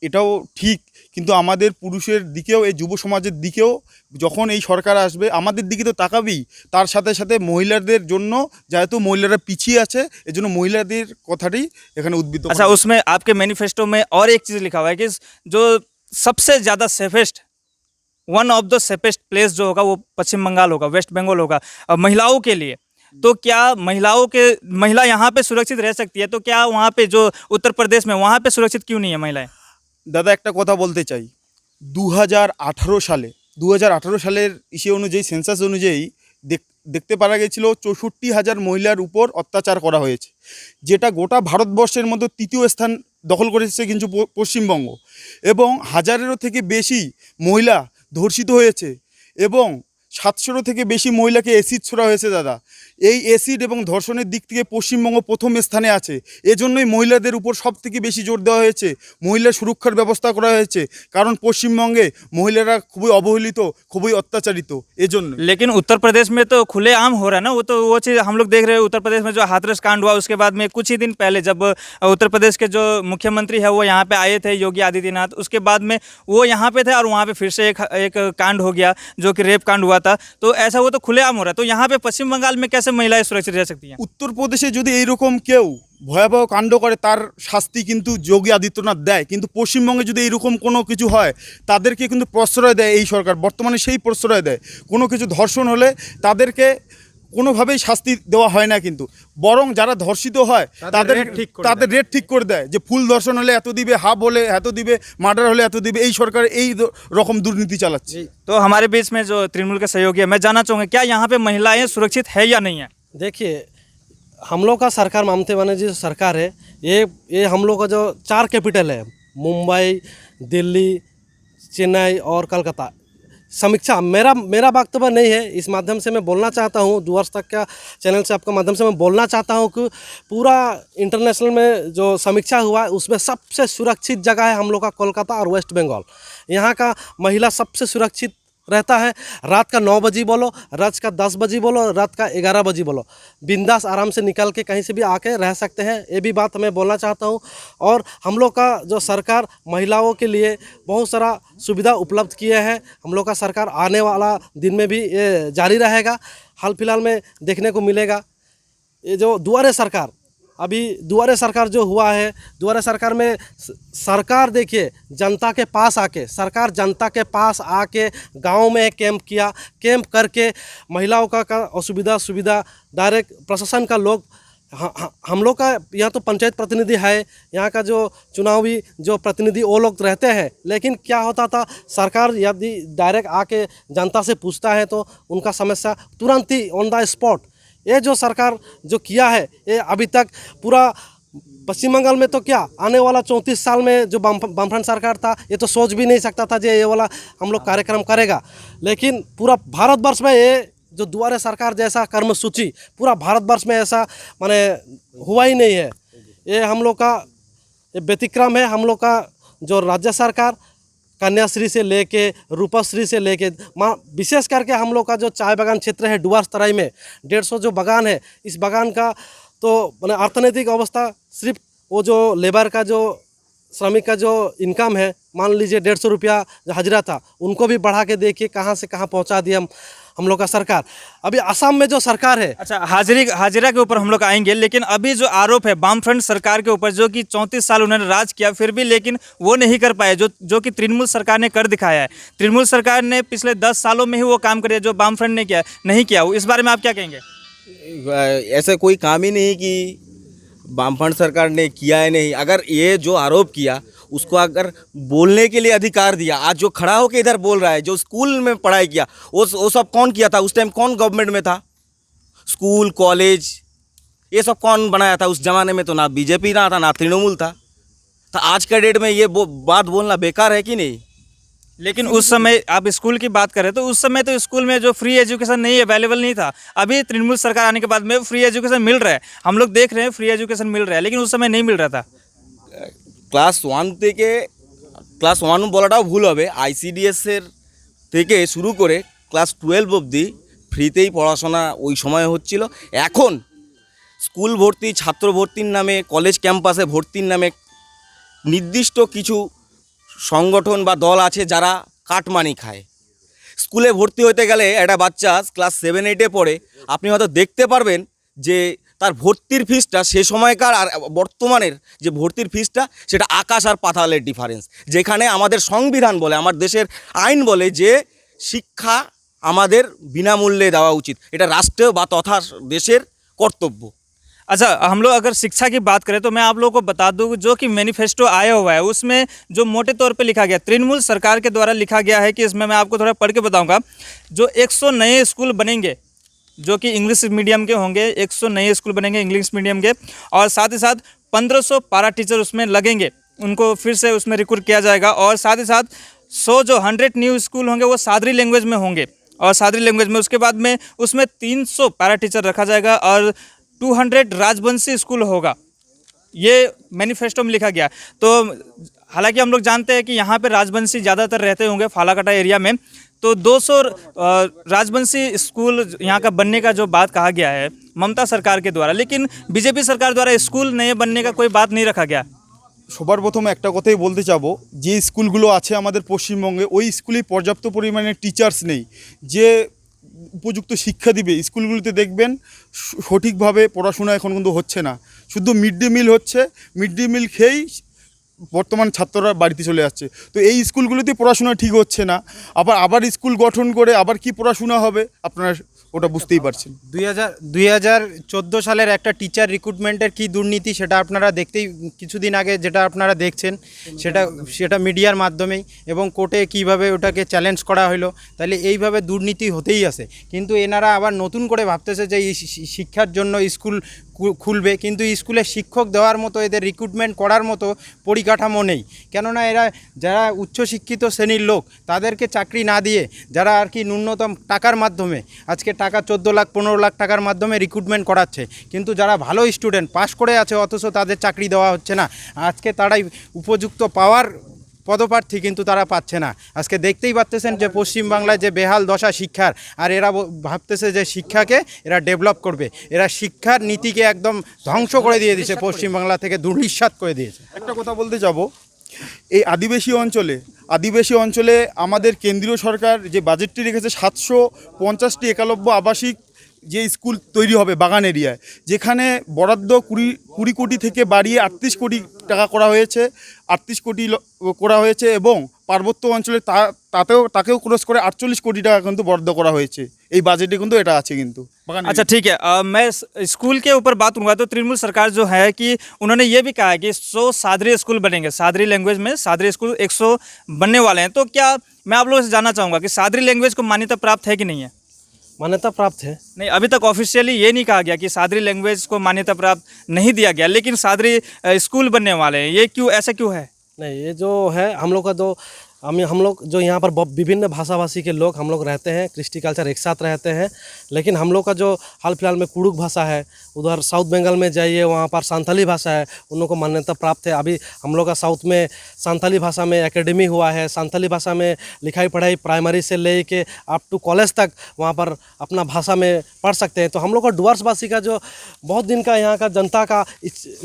এটাও ঠিক, কিন্তু আমাদের পুরুষের দিকেও, এই যুব সমাজের দিকেও যখন এই সরকার আসবে আমাদের দিকে তো তাকাবেই, তার সাথে সাথে মহিলাদের জন্য, যেহেতু মহিলারা পিছিয়ে আছে এজন্য মহিলাদের কথাটাই এখানে উদ্বৃত্ত। अच्छा, उसमें आपके मैनिफेस्टो में और एक चीज़ लिखा हुआ है कि जो सबसे ज़्यादा safest, one of the safest place जो होगा वो पश्चिम बंगाल होगा, वेस्ट बंगाल होगा महिलाओं के लिए। तो क्या महिला यहाँ पे सुरक्षित रह सकती है? तो क्या वहाँ पे जो उत्तर प्रदेश में वहाँ पे सुरक्षित क्यों नहीं है महिलाएं? দাদা, একটা কথা বলতে চাই। 2018 সালের ইসে অনুযায়ী, সেন্সাস অনুযায়ী দেখতে পারা গেছিল 64,000 মহিলার উপর অত্যাচার করা হয়েছে, যেটা গোটা ভারতবর্ষের মধ্যে 3য় স্থান দখল করেছে কিন্তু পশ্চিমবঙ্গ। এবং 1000-এরও থেকে বেশি মহিলা ধর্ষিত হয়েছে এবং 700-রও থেকে বেশি মহিলাকে অ্যাসিড ছোড়া হয়েছে। দাদা, এই অ্যাসিড এবং ধর্ষণের দিক থেকে পশ্চিমবঙ্গ প্রথম স্থানে আছে। এজন্যই মহিলাদের উপর সবথেকে বেশি জোর দেওয়া হয়েছে, মহিলা সুরক্ষার ব্যবস্থা করা হয়েছে, কারণ পশ্চিমবঙ্গে মহিলারা খুবই অবহেলিত, খুবই অত্যাচারিত। এজন্য लेकिन उत्तर प्रदेश में तो खुलेआम हो रहा है ना, वो चीज़ हम लोग देख रहे हैं। उत्तर प्रदेश में जो हाथरस कांड हुआ उसके बाद में कुछ ही दिन पहले जब उत्तर प्रदेश के जो मुख्यमंत्री है वो यहाँ पे आए थे, योगी आदित्यनाथ, उसके बाद में वो यहाँ पे थे और वहाँ पे फिर से एक कांड हो गया जो कि रेप कांड हुआ था। तो ऐसा वो तो खुलेआम हो रहा है। तो यहाँ पे पश्चिम बंगाल में कैसे महिलाएं सुरक्षित रह सकती हैं? উত্তর প্রদেশে যদি এইরকম কেউ ভয়াবহ কাণ্ড করে তার শাস্তি কিন্তু যোগী আদিত্যনাথ দেয়, কিন্তু পশ্চিমবঙ্গে যদি এরকম কোনো কিছু হয় তাদেরকে কিন্তু প্রশ্রয় দেয় এই সরকার, বর্তমানে সেই প্রশ্রয় দেয়। কোনো কিছু ধর্ষণ হলে তাদেরকে কোনোভাবেই শাস্তি দেওয়া হয় না, কিন্তু বরং যারা ধর্ষিত হয় তাদের রেট ঠিক করে দেয়, যে ফুল ধর্ষণ হলে এত দিবে, হাফ হলে এত দিবে, মার্ডার হলে এত দিবে। এই সরকার এই রকম দুর্নীতি চালাচ্ছে। तो हमारे बीच में जो तृणमूल के सहयोगी है, मैं जानना चाहूँगा क्या यहाँ पे महिलाएं सुरक्षित है या नहीं है? देखिए, हम लोग का सरकार, ममता बनर्जी जो सरकार है, ये हम लोग का जो 4 कैपिटल है, मुंबई, दिल्ली, चेन्नई और कलकत्ता, समीक्षा मेरा वक्तव्य नहीं है। इस माध्यम से मैं बोलना चाहता हूँ, डूअर्स तक का चैनल से आपका माध्यम से मैं बोलना चाहता हूँ कि पूरा इंटरनेशनल में जो समीक्षा हुआ है उसमें सबसे सुरक्षित जगह है हम लोग का कोलकाता और वेस्ट बंगाल। यहाँ का महिला सबसे सुरक्षित रहता है। रात का 9 बजे बोलो, रात का 10 बजे बोलो, रात का 11 बजे बोलो, बिंदास आराम से निकल के कहीं से भी आके रह सकते हैं। ये भी बात मैं बोलना चाहता हूँ। और हम लोग का जो सरकार महिलाओं के लिए बहुत सारा सुविधा उपलब्ध किए हैं। हम लोग का सरकार आने वाला दिन में भी ये जारी रहेगा। हाल फिलहाल में देखने को मिलेगा ये जो दुआरे सरकार, अभी दुआरे सरकार जो हुआ है, दुआरे सरकार में सरकार देखिए जनता के पास आके, सरकार जनता के पास आके गांव में कैंप किया, कैंप करके महिलाओं का असुविधा सुविधा डायरेक्ट प्रशासन का लोग, हम लोग का यहाँ तो पंचायत प्रतिनिधि है, यहाँ का जो चुनावी जो प्रतिनिधि वो लोग रहते हैं, लेकिन क्या होता था सरकार यदि डायरेक्ट आके जनता से पूछता है तो उनका समस्या तुरंत ही ऑन द स्पॉट। ये जो सरकार जो किया है, ये अभी तक पूरा पश्चिम बंगाल में तो क्या आने वाला 34 साल में जो वामफ्रंट सरकार था ये तो सोच भी नहीं सकता था जो ये वाला हम लोग कार्यक्रम करेगा। लेकिन पूरा भारतवर्ष में ये जो दुआरे सरकार जैसा कर्मसूची पूरा भारतवर्ष में ऐसा माने हुआ ही नहीं है। ये हम लोग का ये व्यतिक्रम है। हम लोग का जो राज्य सरकार कन्याश्री से लेके रूपश्री से लेके विशेष करके हम लोग का जो चाय बागान क्षेत्र है डुअर्स तराई में 150 जो बागान है, इस बागान का तो मैंने अर्थनैतिक अवस्था सिर्फ वो जो लेबर का जो श्रमिक का जो इनकम है, मान लीजिए 150 रुपया जो हजरा था, उनको भी बढ़ा के देखिए कहाँ से कहाँ पहुँचा दिया हम लोग का सरकार। अभी असम में जो सरकार है, अच्छा हाजिरा के ऊपर हम लोग आएंगे, लेकिन अभी जो आरोप है वामफ्रंट सरकार के ऊपर जो कि 34 साल उन्होंने राज किया फिर भी लेकिन वो नहीं कर पाए जो कि तृणमूल सरकार ने कर दिखाया है। तृणमूल सरकार ने पिछले 10 सालों में ही वो काम किया जो वामफ्रंट ने किया नहीं किया। इस बारे में आप क्या कहेंगे? ऐसा कोई काम ही नहीं कि वामफ्रंट सरकार ने किया है नहीं। अगर ये जो आरोप किया उसको अगर बोलने के लिए अधिकार दिया, आज जो खड़ा होकर इधर बोल रहा है, जो स्कूल में पढ़ाई किया वो सब कौन किया था? उस टाइम कौन गवर्नमेंट में था? स्कूल कॉलेज ये सब कौन बनाया था? उस ज़माने में तो ना बीजेपी ना था ना तृणमूल था। तो आज का डेट में ये बात बोलना बेकार है कि नहीं? लेकिन उस समय आप स्कूल की बात करें तो उस समय तो स्कूल में जो फ्री एजुकेशन नहीं अवेलेबल नहीं था। अभी तृणमूल सरकार आने के बाद में फ्री एजुकेशन मिल रहा है, हम लोग देख रहे हैं फ्री एजुकेशन मिल रहा है, लेकिन उस समय नहीं मिल रहा था। ক্লাস 1 থেকে ক্লাস 1 বলাটাও ভুল হবে, আইসিডিএসের থেকে শুরু করে ক্লাস 12 অবধি ফ্রিতেই পড়াশোনা ওই সময় হচ্ছিল। এখন স্কুল ভর্তি, ছাত্র ভর্তির নামে, কলেজ ক্যাম্পাসে ভর্তির নামে নির্দিষ্ট কিছু সংগঠন বা দল আছে যারা কাটমানি খায়। স্কুলে ভর্তি হতে গেলে একটা বাচ্চা ক্লাস 7-8-এ পড়ে, আপনি হয়তো দেখতে পারবেন যে তার ভর্তির ফিসটা সে সময়কার আর বর্তমানের যে ভর্তির ফিসটা সেটা আকাশ আর পাতালের ডিফারেন্স। যেখানে আমাদের সংবিধান বলে, আমার দেশের আইন বলে যে শিক্ষা আমাদের বিনামূল্যে দেওয়া উচিত, এটা রাষ্ট্র বা তথা দেশের কর্তব্য। अच्छा, हम लोग अगर शिक्षा की बात करें तो मैं आप लोगों को बता दूं जो कि मैनिफेस्टो आया हुआ है उसमें जो मोटे तौर पे लिखा गया तृणमूल सरकार के द्वारा लिखा गया है कि इसमें मैं आपको थोड़ा पढ़ के बताऊंगा। जो 100 नए स्कूल बनेंगे जो कि इंग्लिश मीडियम के होंगे, 100 नए स्कूल बनेंगे इंग्लिश मीडियम के, और साथ ही साथ 1500 पारा टीचर उसमें लगेंगे, उनको फिर से उसमें रिक्रूट किया जाएगा। और साथ ही साथ 100 न्यू स्कूल होंगे वो सादरी लैंग्वेज में होंगे, और सादरी लैंग्वेज में उसके बाद में उसमें 300 पैरा टीचर रखा जाएगा और 200 राजवंशी स्कूल होगा। ये मैनिफेस्टो में लिखा गया। तो हालांकि हम लोग जानते हैं कि यहाँ पे राजवंशी ज़्यादातर रहते होंगे फालाकाटा एरिया में, तो 200 राजवंशी स्कूल यहाँ का बनने का जो बात कहा गया है ममता सरकार के द्वारा, लेकिन बीजेपी सरकार द्वारा स्कूल नए बनने का कोई बात नहीं रखा गया। সবার প্রথমে একটা কথাই বলতে চাবো, যে স্কুলগুলো আছে আমাদের পশ্চিমবঙ্গে ওই স্কুলে পর্যাপ্ত পরিমাণে টিচার্স নেই। যে উপযুক্ত শিক্ষা দিবে স্কুলগুলিতে দেখবেন সঠিকভাবে পড়াশোনা এখন কিন্তু হচ্ছে না, শুধু মিড ডে মিল হচ্ছে, মিড ডে মিল খেয়েই বর্তমান ছাত্ররা বাড়িতে চলে যাচ্ছে। তো এই স্কুলগুলোতে পড়াশোনা ঠিক হচ্ছে না, আবার স্কুল গঠন করে আবার কি পড়াশোনা হবে আপনারা ওটা বুঝতেই পারছেন। 2014 সালের একটা টিচার রিক্রুটমেন্টের কি দুর্নীতি সেটা আপনারা দেখতেই কিছুদিন আগে যেটা আপনারা দেখছেন সেটা মিডিয়ার মাধ্যমেই এবং কোর্টে কিভাবে ওটাকে চ্যালেঞ্জ করা হলো। তাহলে এইভাবে দুর্নীতি হতেই আছে, কিন্তু এনারা আবার নতুন করে ভাবতেছে যে এই শিক্ষার জন্য স্কুল খুলবে, কিন্তু স্কুলে শিক্ষক দেওয়ার মতো এদের রিক্রুটমেন্ট করার মতো পরিকাঠামো নেই। কেননা এরা যারা উচ্চশিক্ষিত শ্রেণীর লোক তাদেরকে চাকরি না দিয়ে যারা আর কি ন্যূনতম টাকার মাধ্যমে আজকে টাকা 14 লাখ 15 লাখ টাকার মাধ্যমে রিক্রুটমেন্ট করাচ্ছে, কিন্তু যারা ভালো স্টুডেন্ট পাশ করে আছে অথচ তাদের চাকরি দেওয়া হচ্ছে না। আজকে তারাই উপযুক্ত পাওয়ার পদপ্রার্থী কিন্তু তারা পাচ্ছে না। আজকে দেখতেই পাচ্ছেন যে পশ্চিমবাংলায় যে বেহাল দশা শিক্ষার, আর এরা ভাবতেছে যে শিক্ষাকে এরা ডেভেলপ করবে। এরা শিক্ষার নীতিকে একদম ধ্বংস করে দিয়ে দিয়েছে, পশ্চিমবাংলা থেকে ধূলিসাৎ করে দিয়েছে। একটা কথা বলতে যাব, এই আদিবাসী অঞ্চলে আমাদের কেন্দ্রীয় সরকার যে বাজেটটি রেখেছে 750টি একলব্য আবাসিক যে স্কুল তৈরি হবে বাগান এরিয়ায়, যেখানে বরাদ্দ 20 কোটি থেকে বাড়িয়ে 38 কোটি টাকা করা হয়েছে, 38 কোটি করা হয়েছে এবং পার্বত্য অঞ্চলে তাকেও ক্রস করে 48 কোটি টাকা কিন্তু বরাদ্দ করা হয়েছে। এই বাজেটে কিন্তু এটা আছে কিন্তু। अच्छा ठीक है, मैं स्कूल के ऊपर बात करूँगा तो तृणमूल सरकार जो है कि उन्होंने ये भी कहा है कि 100 सादरी स्कूल बनेंगे, सादरी लैंग्वेज में सादरी स्कूल 100 बनने वाले हैं। तो क्या मैं आप लोगों से जानना चाहूँगा कि सादरी लैंग्वेज को मान्यता प्राप्त है कि नहीं है? मान्यता प्राप्त है। नहीं, अभी तक ऑफिशियली ये नहीं कहा गया कि सादरी लैंग्वेज को मान्यता प्राप्त नहीं दिया गया, लेकिन सादरी स्कूल बनने वाले हैं, ये क्यों, ऐसा क्यों है? नहीं, ये जो है हम लोग का जो हम लोग जो यहाँ पर विभिन्न भाषा भाषी के लोग हम लोग रहते हैं, क्रिस्टी कल्चर एक साथ रहते हैं, लेकिन हम लोग का जो हाल फिलहाल में कुड़ुक भाषा है, उधर साउथ बंगाल में जाइए वहाँ पर सांथाली भाषा है, उन लोगों को मान्यता प्राप्त है। अभी हम लोग का साउथ में सांथाली भाषा में एकेडमी हुआ है, सांथाली भाषा में लिखाई पढ़ाई प्राइमरी से ले के अप टू कॉलेज तक वहाँ पर अपना भाषा में पढ़ सकते हैं। तो हम लोग का डुअर्सवासी का जो बहुत दिन का यहाँ का जनता का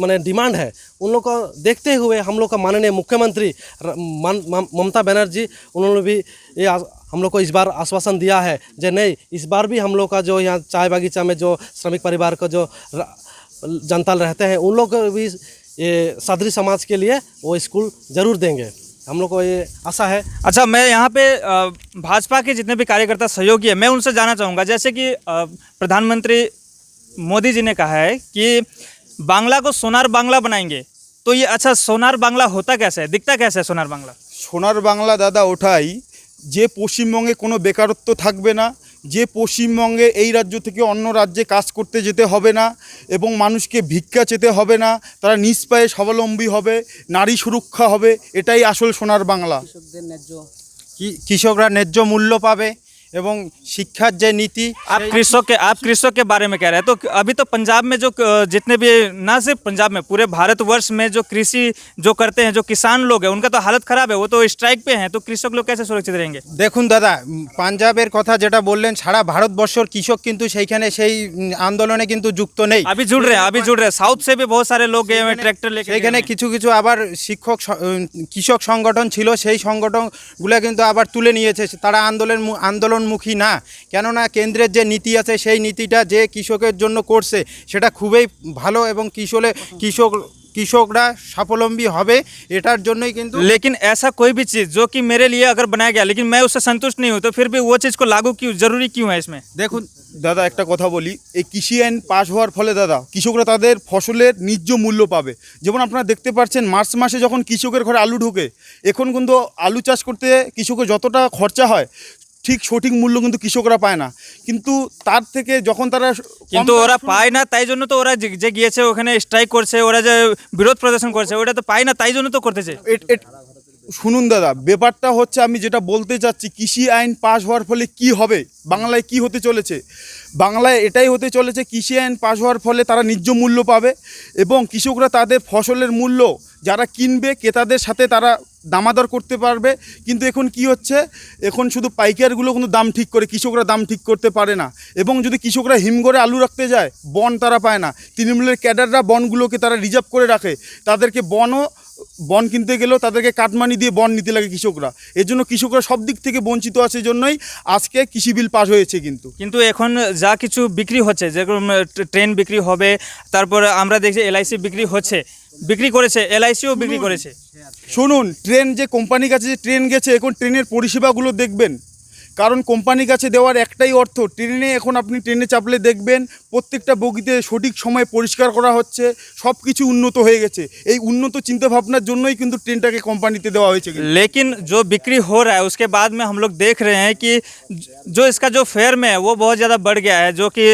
माने डिमांड है, उन लोग को देखते हुए हम लोग का माननीय मुख्यमंत्री ममता बनर्जी उन्होंने भी ये हम लोग को इस बार आश्वासन दिया है जो नहीं, इस बार भी हम लोग का जो यहाँ चाय बागीचा में जो श्रमिक परिवार का जो जनता रहते हैं उन लोग को भी ये सादरी समाज के लिए वो स्कूल ज़रूर देंगे, हम लोग को ये आशा है। अच्छा, मैं यहाँ पे भाजपा के जितने भी कार्यकर्ता सहयोगी है मैं उनसे जानना चाहूँगा, जैसे कि प्रधानमंत्री मोदी जी ने कहा है कि बांग्ला को सोनार बांग्ला बनाएंगे, तो ये अच्छा सोनार बांग्ला होता कैसे है, दिखता कैसे है सोनार बांग्ला? সোনার বাংলা দাদা ওঠাই যে পশ্চিমবঙ্গে কোনো বেকারত্ব থাকবে না, যে পশ্চিমবঙ্গে এই রাজ্য থেকে অন্য রাজ্যে কাজ করতে যেতে হবে না এবং মানুষকে ভিক্ষা চেতে হবে না, তারা নিজ পায়ে স্বাবলম্বী হবে, নারী সুরক্ষা হবে, এটাই আসল সোনার বাংলা। কৃষকরা ন্যায্য মূল্য পাবে এবং শিক্ষার যে নীতি। आप कृषक के बारे में कह रहे हैं, तो अभी तो पंजाब में जो जितने भी, ना सिर्फ पंजाब में पूरे भारतवर्ष में जो कृषि जो करते हैं जो किसान लोग हैं उनका तो हालत ख़राब है, वो तो स्ट्राइक पे हैं, तो कृषक लोग कैसे सुरक्षित रहेंगे? দেখুন দাদা, পাঞ্জাবের কথা যেটা বললেন, সারা ভারতবর্ষর কৃষক কিন্তু সেইখানে সেই আন্দোলনে কিন্তু যুক্ত নেই। अभी जुड़ रहे हैं साउथ से भी बहुत सारे लोग गए हुए हैं ट्रैक्टर लेके। সেইখানে কিছু কিছু আবার কৃষক সংগঠন ছিল, সেই সংগঠনগুলো কিন্তু আবার তুলে নিয়েছে, তারা আন্দোলনমুখী না। কেননা কেন্দ্রের যে নীতি আছে সেই নীতিটা যে কৃষকের জন্য করছে সেটা খুবই ভালো এবং কৃষকরা স্বাবলম্বী হবে, এটার জন্যই কিন্তু। लेकिन ऐसा कोई भी चीज़ जो कि मेरे लिए अगर बनाया गया लेकिन मैं उससे संतुष्ट नहीं हूँ, तो फिर भी वो चीज़ को लागू क्यों, जरूरी क्यों है इसमें? দেখুন দাদা একটা কথা বলি, এই কৃষি আইন পাস হওয়ার ফলে দাদা কৃষকরা তাদের ফসলের ন্যায্য মূল্য পাবে। যেমন আপনারা দেখতে পাচ্ছেন মার্চ মাসে যখন কৃষকের ঘরে আলু ঢোকে, এখন কিন্তু আলু চাষ করতে কৃষকের যতটা খরচা হয় ঠিক সঠিক মূল্য কিন্তু কৃষকরা পায় না, কিন্তু তার থেকে যখন তারা কিন্তু ওরা পায় না তাই জন্য তো ওরা যে গিয়েছে ওখানে স্ট্রাইক করছে, ওরা যে বিরোধ প্রদর্শন করছে ওটা তো পায় না তাই জন্য তো করতেছে। শুনুন দাদা, ব্যাপারটা হচ্ছে আমি যেটা বলতে চাচ্ছি, কৃষি আইন পাস হওয়ার ফলে কি হবে, বাংলায় কি হতে চলেছে, বাংলায় এটাই হতে চলেছে, কৃষি আইন পাস হওয়ার ফলে তারা ন্যায্য মূল্য পাবে এবং কৃষকরা তাদের ফসলের মূল্য যারা কিনবে ক্রেতাদের সাথে তারা দামাদর করতে পারবে। কিন্তু এখন কি হচ্ছে, এখন শুধু পাইকারগুলো কিন্তু দাম ঠিক করে, কৃষকরা দাম ঠিক করতে পারে না এবং যদি কৃষকরা হিমঘরে আলু রাখতে যায় বন তারা পায় না, তৃণমূলের ক্যাডাররা বনগুলোকে তারা রিজার্ভ করে রাখে, তাদেরকে বনও বন কিনতে গেলেও তাদেরকে কাটমানি দিয়ে বন নিতে লাগে কৃষকরা। এর জন্য কৃষকরা সব দিক থেকে বঞ্চিত আছে, জন্যই আজকে কৃষি বিল পাস হয়েছে। কিন্তু এখন যা কিছু বিক্রি হচ্ছে, যেরকম ট্রেন বিক্রি হবে, তারপরে আমরা দেখছি এলআইসি বিক্রি হচ্ছে, বিক্রি করেছে, এলআইসিও বিক্রি করেছে। শুনুন, ট্রেন যে কোম্পানির কাছে যে ট্রেন গেছে, এখন ট্রেনের পরিষেবাগুলো দেখবেন, কারণ কোম্পানির কাছে দেওয়ার একটাই অর্থ। ট্রেনে এখন আপনি ট্রেনে চাপলে দেখবেন প্রত্যেকটা বগিতে সঠিক সময়ে পরিষ্কার করা হচ্ছে, সব কিছু উন্নত হয়ে গেছে। এই উন্নত চিন্তাভাবনার জন্যই কিন্তু ট্রেনটাকে কোম্পানিতে দেওয়া হয়েছে। लेकिन जो बिक्री हो रहा है उसके बाद में हम लोग देख रहे हैं कि जो इसका जो फेयर में है वो बहुत ज़्यादा बढ़ गया है, जो कि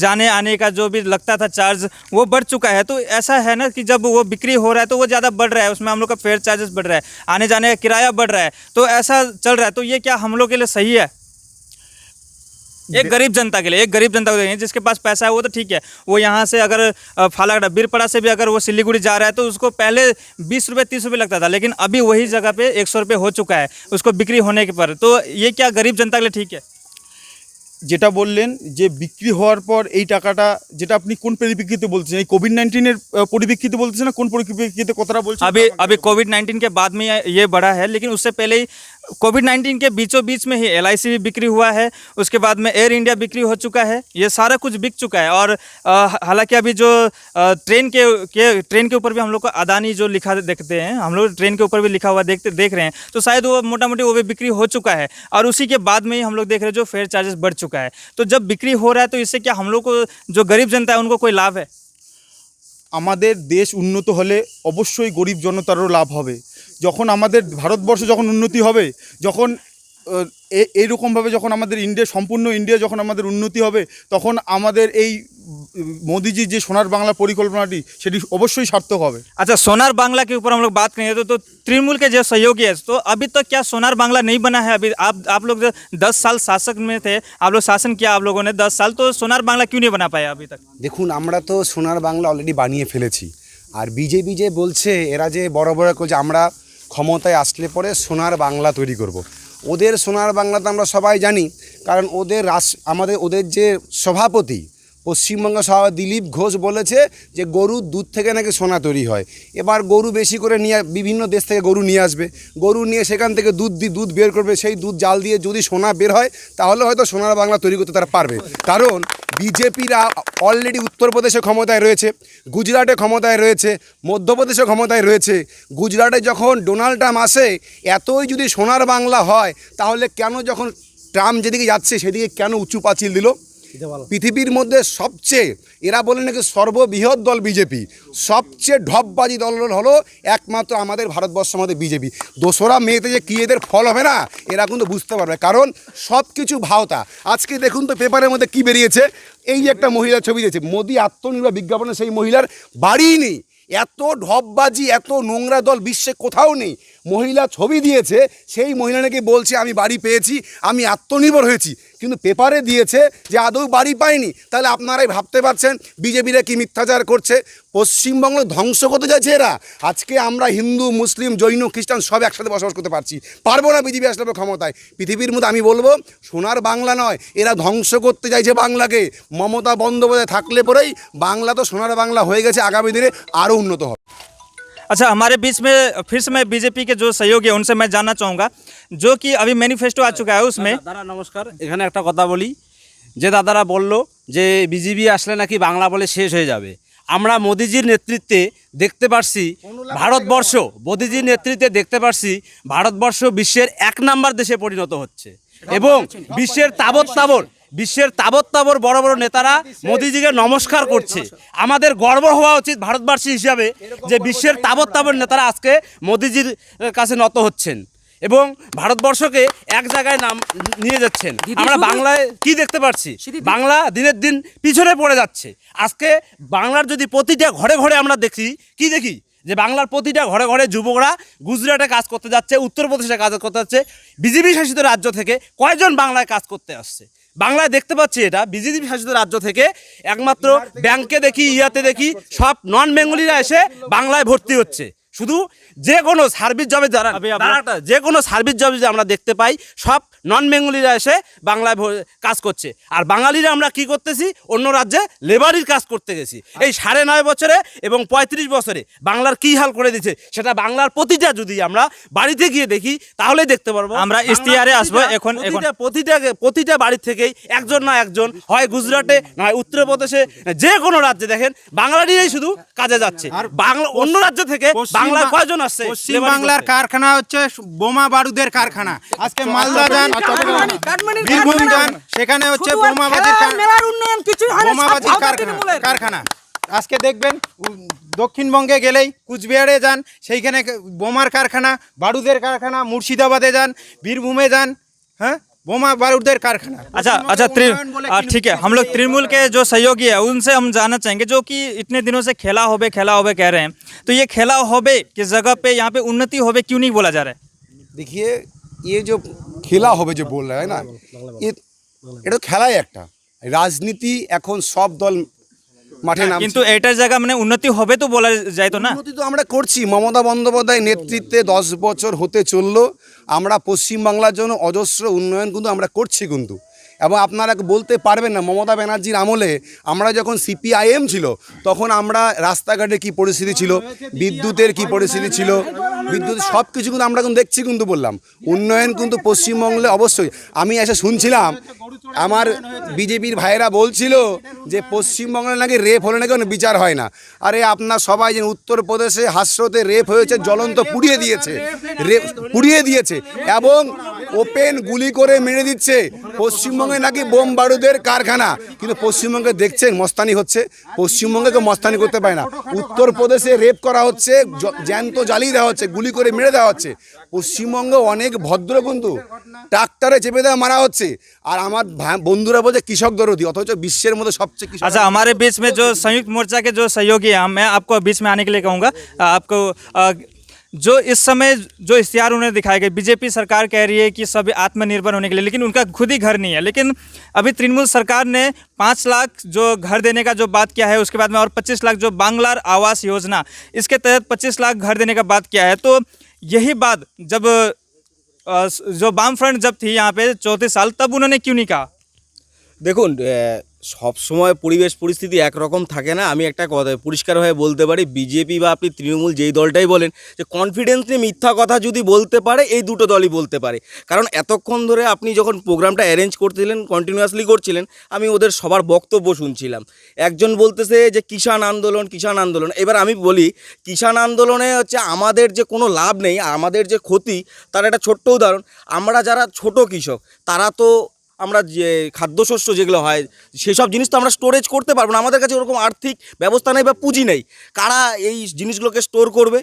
जाने आने का जो भी लगता था चार्ज वो बढ़ चुका है। तो ऐसा है ना कि जब वो बिक्री हो रहा है तो वो ज़्यादा बढ़ रहा है, उसमें हम लोग का फेयर चार्जेस बढ़ रहा है, आने जाने का किराया बढ़ रहा है, तो ऐसा चल रहा है। तो ये क्या हम लोग के लिए सही है? एक गरीब जनता के लिए, एक गरीब जनता को देखें, जिसके पास पैसा है वो तो ठीक है, वो यहाँ से अगर फालाकटा बीरपड़ा से भी अगर वो सिलीगुड़ी जा रहा है तो उसको पहले 20 रुपये 30 रुपये लगता था, लेकिन अभी वही जगह पे 100 रुपये हो चुका है उसको बिक्री होने के पर। तो ये क्या गरीब जनता के लिए ठीक है? যেটা বললেন যে বিক্রি হওয়ার পর এই টাকাটা, যেটা আপনি কোন পরিপ্রেক্ষিতে বলছেন, এই কোভিড-19 পরিপ্রেক্ষিতে বলতেছেন না কোন পরিপ্রেক্ষিতে কথাটা বলছেন? अभी कोविड-19 के बाद में ये बढ़ा है, लेकिन उससे पहले ही कोविड-19 के बीचों बीच में ही एलआईसी भी बिक्री हुआ है, उसके बाद में एयर इंडिया बिक्री हो चुका है, ये सारा कुछ बिक चुका है। और हालांकि अभी जो ट्रेन के ऊपर भी हम लोग को अदानी जो लिखा देखते हैं, हम लोग ट्रेन के ऊपर भी लिखा हुआ देख रहे हैं, तो शायद वो मोटा मोटी वो भी बिक्री हो चुका है। और उसी के बाद में ही हम लोग देख रहे हैं जो फेयर चार्जेस बढ़ चुका है। तो जब बिक्री हो रहा है तो इससे क्या हम लोग को, जो गरीब जनता है, उनको कोई लाभ है? আমাদের দেশ উন্নত হলে অবশ্যই গরিব জনতারও লাভ হবে। যখন আমাদের ভারতবর্ষ যখন উন্নতি হবে, যখন এইরকমভাবে যখন আমাদের সম্পূর্ণ ইন্ডিয়া যখন আমাদের উন্নতি হবে, তখন আমাদের এই মোদিজির যে সোনার বাংলা পরিকল্পনাটি সেটি অবশ্যই সার্থক হবে। अच्छा, सोनार बांग्ला के ऊपर हम लोग बात करेंगे तो तृणमूल के जो सहयोगी है, तो अभी तक क्या सोनार बांग्ला नहीं बना है? अभी आप लोग जो 10 साल शासक में थे, आप लोग शासन किया आप लोगों ने 10 साल, तो सोनार बांग्ला क्यों नहीं बना पाया अभी तक? দেখুন, আমরা তো সোনার বাংলা অলরেডি বানিয়ে ফেলেছি। আর বিজেপি যে বলছে, এরা যে বড় বড় যে আমরা ক্ষমতায় আসলে পরে সোনার বাংলা তৈরি করব, ওদের সোনার বাংলা তো আমরা সবাই জানি। কারণ ওদের যে সভাপতি, পশ্চিমবঙ্গ সভাপতি দিলীপ ঘোষ বলেছে যে গরুর দুধ থেকে নাকি সোনা তৈরি হয়। এবার গরু বেশি করে নিয়ে বিভিন্ন দেশ থেকে গরু নিয়ে আসবে, গরু নিয়ে সেখান থেকে দুধ বের করবে, সেই দুধ জাল দিয়ে যদি সোনা বের হয় তাহলে হয়তো সোনার বাংলা তৈরি করতে তারা পারবে। কারণ বিজেপিরা অলরেডি উত্তরপ্রদেশে ক্ষমতায় রয়েছে, গুজরাটে ক্ষমতায় রয়েছে, মধ্যপ্রদেশে ক্ষমতায় রয়েছে। গুজরাটে যখন ডোনাল্ড ট্রাম্প আসে, এতই যদি সোনার বাংলা হয় তাহলে কেন যখন ট্রাম্প যেদিকে যাচ্ছে সেদিকে কেন উঁচু পাঁচিল দিল? পৃথিবীর মধ্যে সবচেয়ে, এরা বলে নাকি সর্ববৃহৎ দল বিজেপি, সবচেয়ে ঢপবাজি দল হলো একমাত্র আমাদের ভারতবর্ষ, আমাদের বিজেপি। দোসরা মেয়েতে যে কী এদের ফল হবে না, এরা কিন্তু বুঝতে পারবে, কারণ সব কিছু ভাওতা। আজকে দেখুন তো পেপারের মধ্যে কি বেরিয়েছে, এই যে একটা মহিলার ছবি দিয়েছে, মোদি আত্মনির্ভর বিজ্ঞাপনে সেই মহিলার বাড়িই নেই। এত ঢপবাজি, এত নোংরা দল বিশ্বে কোথাও নেই। মহিলা ছবি দিয়েছে, সেই মহিলা নাকি বলছে আমি বাড়ি পেয়েছি, আমি আত্মনির্ভর হয়েছি, কিন্তু পেপারে দিয়েছে যে আদৌ বাড়ি পায়নি। তাহলে আপনারাই ভাবতে পারছেন বিজেপিরা কি মিথ্যাচার করছে। পশ্চিমবঙ্গ ধ্বংস করতে যাচ্ছে এরা। আজকে আমরা হিন্দু, মুসলিম, জৈন, খ্রিস্টান সব একসাথে বসবাস করতে পারবো না বিজেপি আসলে ক্ষমতায়। পৃথিবীর মধ্যে আমি বলবো সোনার বাংলা নয়, এরা ধ্বংস করতে চাইছে বাংলাকে। মমতা বন্দ্যোপাধ্যায় থাকলে পরেই বাংলা তো সোনার বাংলা হয়ে গেছে, আগামী দিনে আরও উন্নত হবে। अच्छा, हमारे बीच में फिर से मैं बीजेपी के जो सहयोगी है उनसे मैं जानना चाहूँगा, जो कि अभी मैनिफेस्टो आ चुका है उसमें। দাদা নমস্কার, এখানে একটা কথা বলি, যে দাদারা বলল যে বিজেপি আসলে নাকি বাংলা বলে শেষ হয়ে যাবে। আমরা মোদিজির নেতৃত্বে দেখতে পারছি ভারতবর্ষ, মোদিজির নেতৃত্বে দেখতে পারছি ভারতবর্ষ বিশ্বের 1 নাম্বার দেশে পরিণত হচ্ছে, এবং বিশ্বের তাবৎ তাবর বড় বড় নেতারা মোদিজিকে নমস্কার করছে। আমাদের গর্ব হওয়া উচিত ভারতবাসী হিসাবে যে বিশ্বের তাবৎ তাবর নেতারা আজকে মোদিজির কাছে নত হচ্ছেন এবং ভারতবর্ষকে এক জায়গায় নাম নিয়ে যাচ্ছেন। আমরা বাংলায় কি দেখতে পাচ্ছি, বাংলা দিনের দিন পিছনে পড়ে যাচ্ছে। আজকে বাংলার যদি প্রতিটা ঘরে ঘরে আমরা দেখি যে বাংলার প্রতিটা ঘরে ঘরে যুবকরা গুজরাটে কাজ করতে যাচ্ছে, উত্তরপ্রদেশে কাজ করতে যাচ্ছে। বিজেপি শাসিত রাজ্য থেকে কয়জন বাংলায় কাজ করতে আসছে? বাংলায় দেখতে পাচ্ছি এটা বিজেপি শাসিত রাজ্য থেকে একমাত্র ব্যাংকে দেখি, ইয়াতে দেখি, সব নন বেঙ্গলিরা এসে বাংলায় ভর্তি হচ্ছে। শুধু যে কোনো সার্ভিস জবে যারা যে কোনো সার্ভিস জবে যদি আমরা দেখতে পাই সব নন বেঙ্গলিরা এসে বাংলায় কাজ করছে, আর বাঙালিরা আমরা কি করতেছি অন্য রাজ্যে লেবারির কাজ করতে গেছি। এই 9.5 বছরে এবং 35 বছরে বাংলার কি হাল করে দিচ্ছে সেটা বাংলার প্রতিটা যদি আমরা বাড়িতে গিয়ে দেখি তাহলে দেখতে পারবো। আমরা ইশতেহারে আসবো এখন প্রতিটা বাড়ি থেকেই একজন না একজন হয় গুজরাটে নয় উত্তরপ্রদেশে যে কোনো রাজ্যে দেখেন বাঙালিরাই শুধু কাজে যাচ্ছে। আর বাংলা অন্য রাজ্য থেকে বাংলায় কয়জন আসছে? পশ্চিম বাংলার কারখানা হচ্ছে বোমা বারুদের কারখানা। আজকে মালদা যান, বীরভূম যান, সেখানে হচ্ছে বোমাবাজির কারখানা। আজকে দেখবেন দক্ষিণবঙ্গে গেলেই কুচবিহারে যান, সেইখানে বোমার কারখানা, বারুদের কারখানা। মুর্শিদাবাদে যান, বীরভূমে যান, হ্যাঁ बोमा बारूদের कारखाना। अच्छा ठीक है, हम लोग तृणमूल के जो सहयोगी है उनसे हम जानना चाहेंगे, जो कि इतने दिनों से खेला होबे कह रहे हैं, तो ये खेला होबे किस जगह पे यहाँ पे उन्नति होबे क्यों नहीं बोला जा रहा है? देखिए ये जो खेला होबे जो बोल रहा है ना, ये এটা খেলাই একটা রাজনীতি এখন সব দল মাঠে নামছে, কিন্তু এটার জায়গা মানে উন্নতি হবে তো বলা যায় তো না? উন্নতি তো আমরা করছি। মমতা বন্দ্যোপাধ্যায় নেতৃত্বে 10 বছর হতে চললো, আমরা পশ্চিমবাংলার জন্য অজস্র উন্নয়ন কিন্তু আমরা করছি কিন্তু। এবং আপনারা বলতে পারবেন না মমতা ব্যানার্জির আমলে আমরা যখন সিপিআইএম ছিল তখন আমরা রাস্তাঘাটে কি পরিস্থিতি ছিল, বিদ্যুতের কি পরিস্থিতি ছিল, বিদ্যুৎ সব কিছু কিন্তু আমরা কিন্তু দেখছি কিন্তু বললাম উন্নয়ন কিন্তু পশ্চিমবঙ্গে অবশ্যই। আমি এসে শুনছিলাম আমার বিজেপির ভাইয়েরা বলছিল যে পশ্চিমবঙ্গে নাকি রেপ হলে নাকি কোনো বিচার হয় না। আরে আপনার সবাই যে উত্তরপ্রদেশে হাসরতে রেপ হয়েছে, জ্বলন্ত পুড়িয়ে দিয়েছে এবং ওপেন গুলি করে মেরে দিচ্ছে। পশ্চিমবঙ্গে নাকি বোম বারুদের কারখানা, কিন্তু পশ্চিমবঙ্গে দেখছেন মস্তানি হচ্ছে, পশ্চিমবঙ্গে কেউ মস্তানি করতে পারে না। উত্তরপ্রদেশে রেপ করা হচ্ছে, জ্যান্ত জ্বালিয়ে দেওয়া হচ্ছে, গুলি করে মেরে দেওয়া হচ্ছে। পশ্চিমবঙ্গে অনেক ভদ্র কিন্তু ট্রাক্টরে চেপে দেওয়া মারা হচ্ছে। আর আমার বন্ধুরা বলছে কৃষক দরদি, অথচ বিশ্বের মধ্যে সবচেয়ে কৃষক। अच्छा, हमारे बीच में जो संयुक्त मोर्चा के जो सहयोगी हैं, मैं आपको बीच में आने के लिए कहूँगा। आपको जो इस समय जो इश्तिहार उन्हें दिखाए गए, बीजेपी सरकार कह रही है कि सभी आत्मनिर्भर होने के लिए, लेकिन उनका खुद ही घर नहीं है। लेकिन अभी तृणमूल सरकार ने 5 लाख जो घर देने का जो बात किया है, उसके बाद में और 25 लाख जो बांग्लार आवास योजना, इसके तहत 25 लाख घर देने का बात किया है। तो यही बात जब जो वाम फ्रंट जब थी यहाँ पे 34 साल, तब उन्होंने क्यों नहीं कहा? দেখুন সব সময় পরিবেশ পরিস্থিতি একরকম থাকে না। আমি একটা কথা পরিষ্কারভাবে বলতে পারি, বিজেপি বা আপনি তৃণমূল যেই দলটাই বলেন, যে কনফিডেন্স নিয়ে মিথ্যা কথা যদি বলতে পারে এই দুটো দলই বলতে পারে। কারণ এতক্ষণ ধরে আপনি যখন প্রোগ্রামটা অ্যারেঞ্জ করছিলেন, কন্টিনিউয়াসলি করছিলেন, আমি ওদের সবার বক্তব্য শুনছিলাম। একজন বলতেছে যে কিষাণ আন্দোলন। এবার আমি বলি কিষাণ আন্দোলনে হচ্ছে আমাদের যে কোনো লাভ নেই, আমাদের যে ক্ষতি তার একটা ছোট্ট উদাহরণ। আমরা যারা ছোট কৃষক তারা তো আমরা যে খাদ্যশস্য যেগুলো হয় সেসব জিনিস তো আমরা স্টোরেজ করতে পারবো না, আমাদের কাছে ওরকম আর্থিক ব্যবস্থা নেই বা পুঁজি নেই। কারা এই জিনিসগুলোকে স্টোর করবে?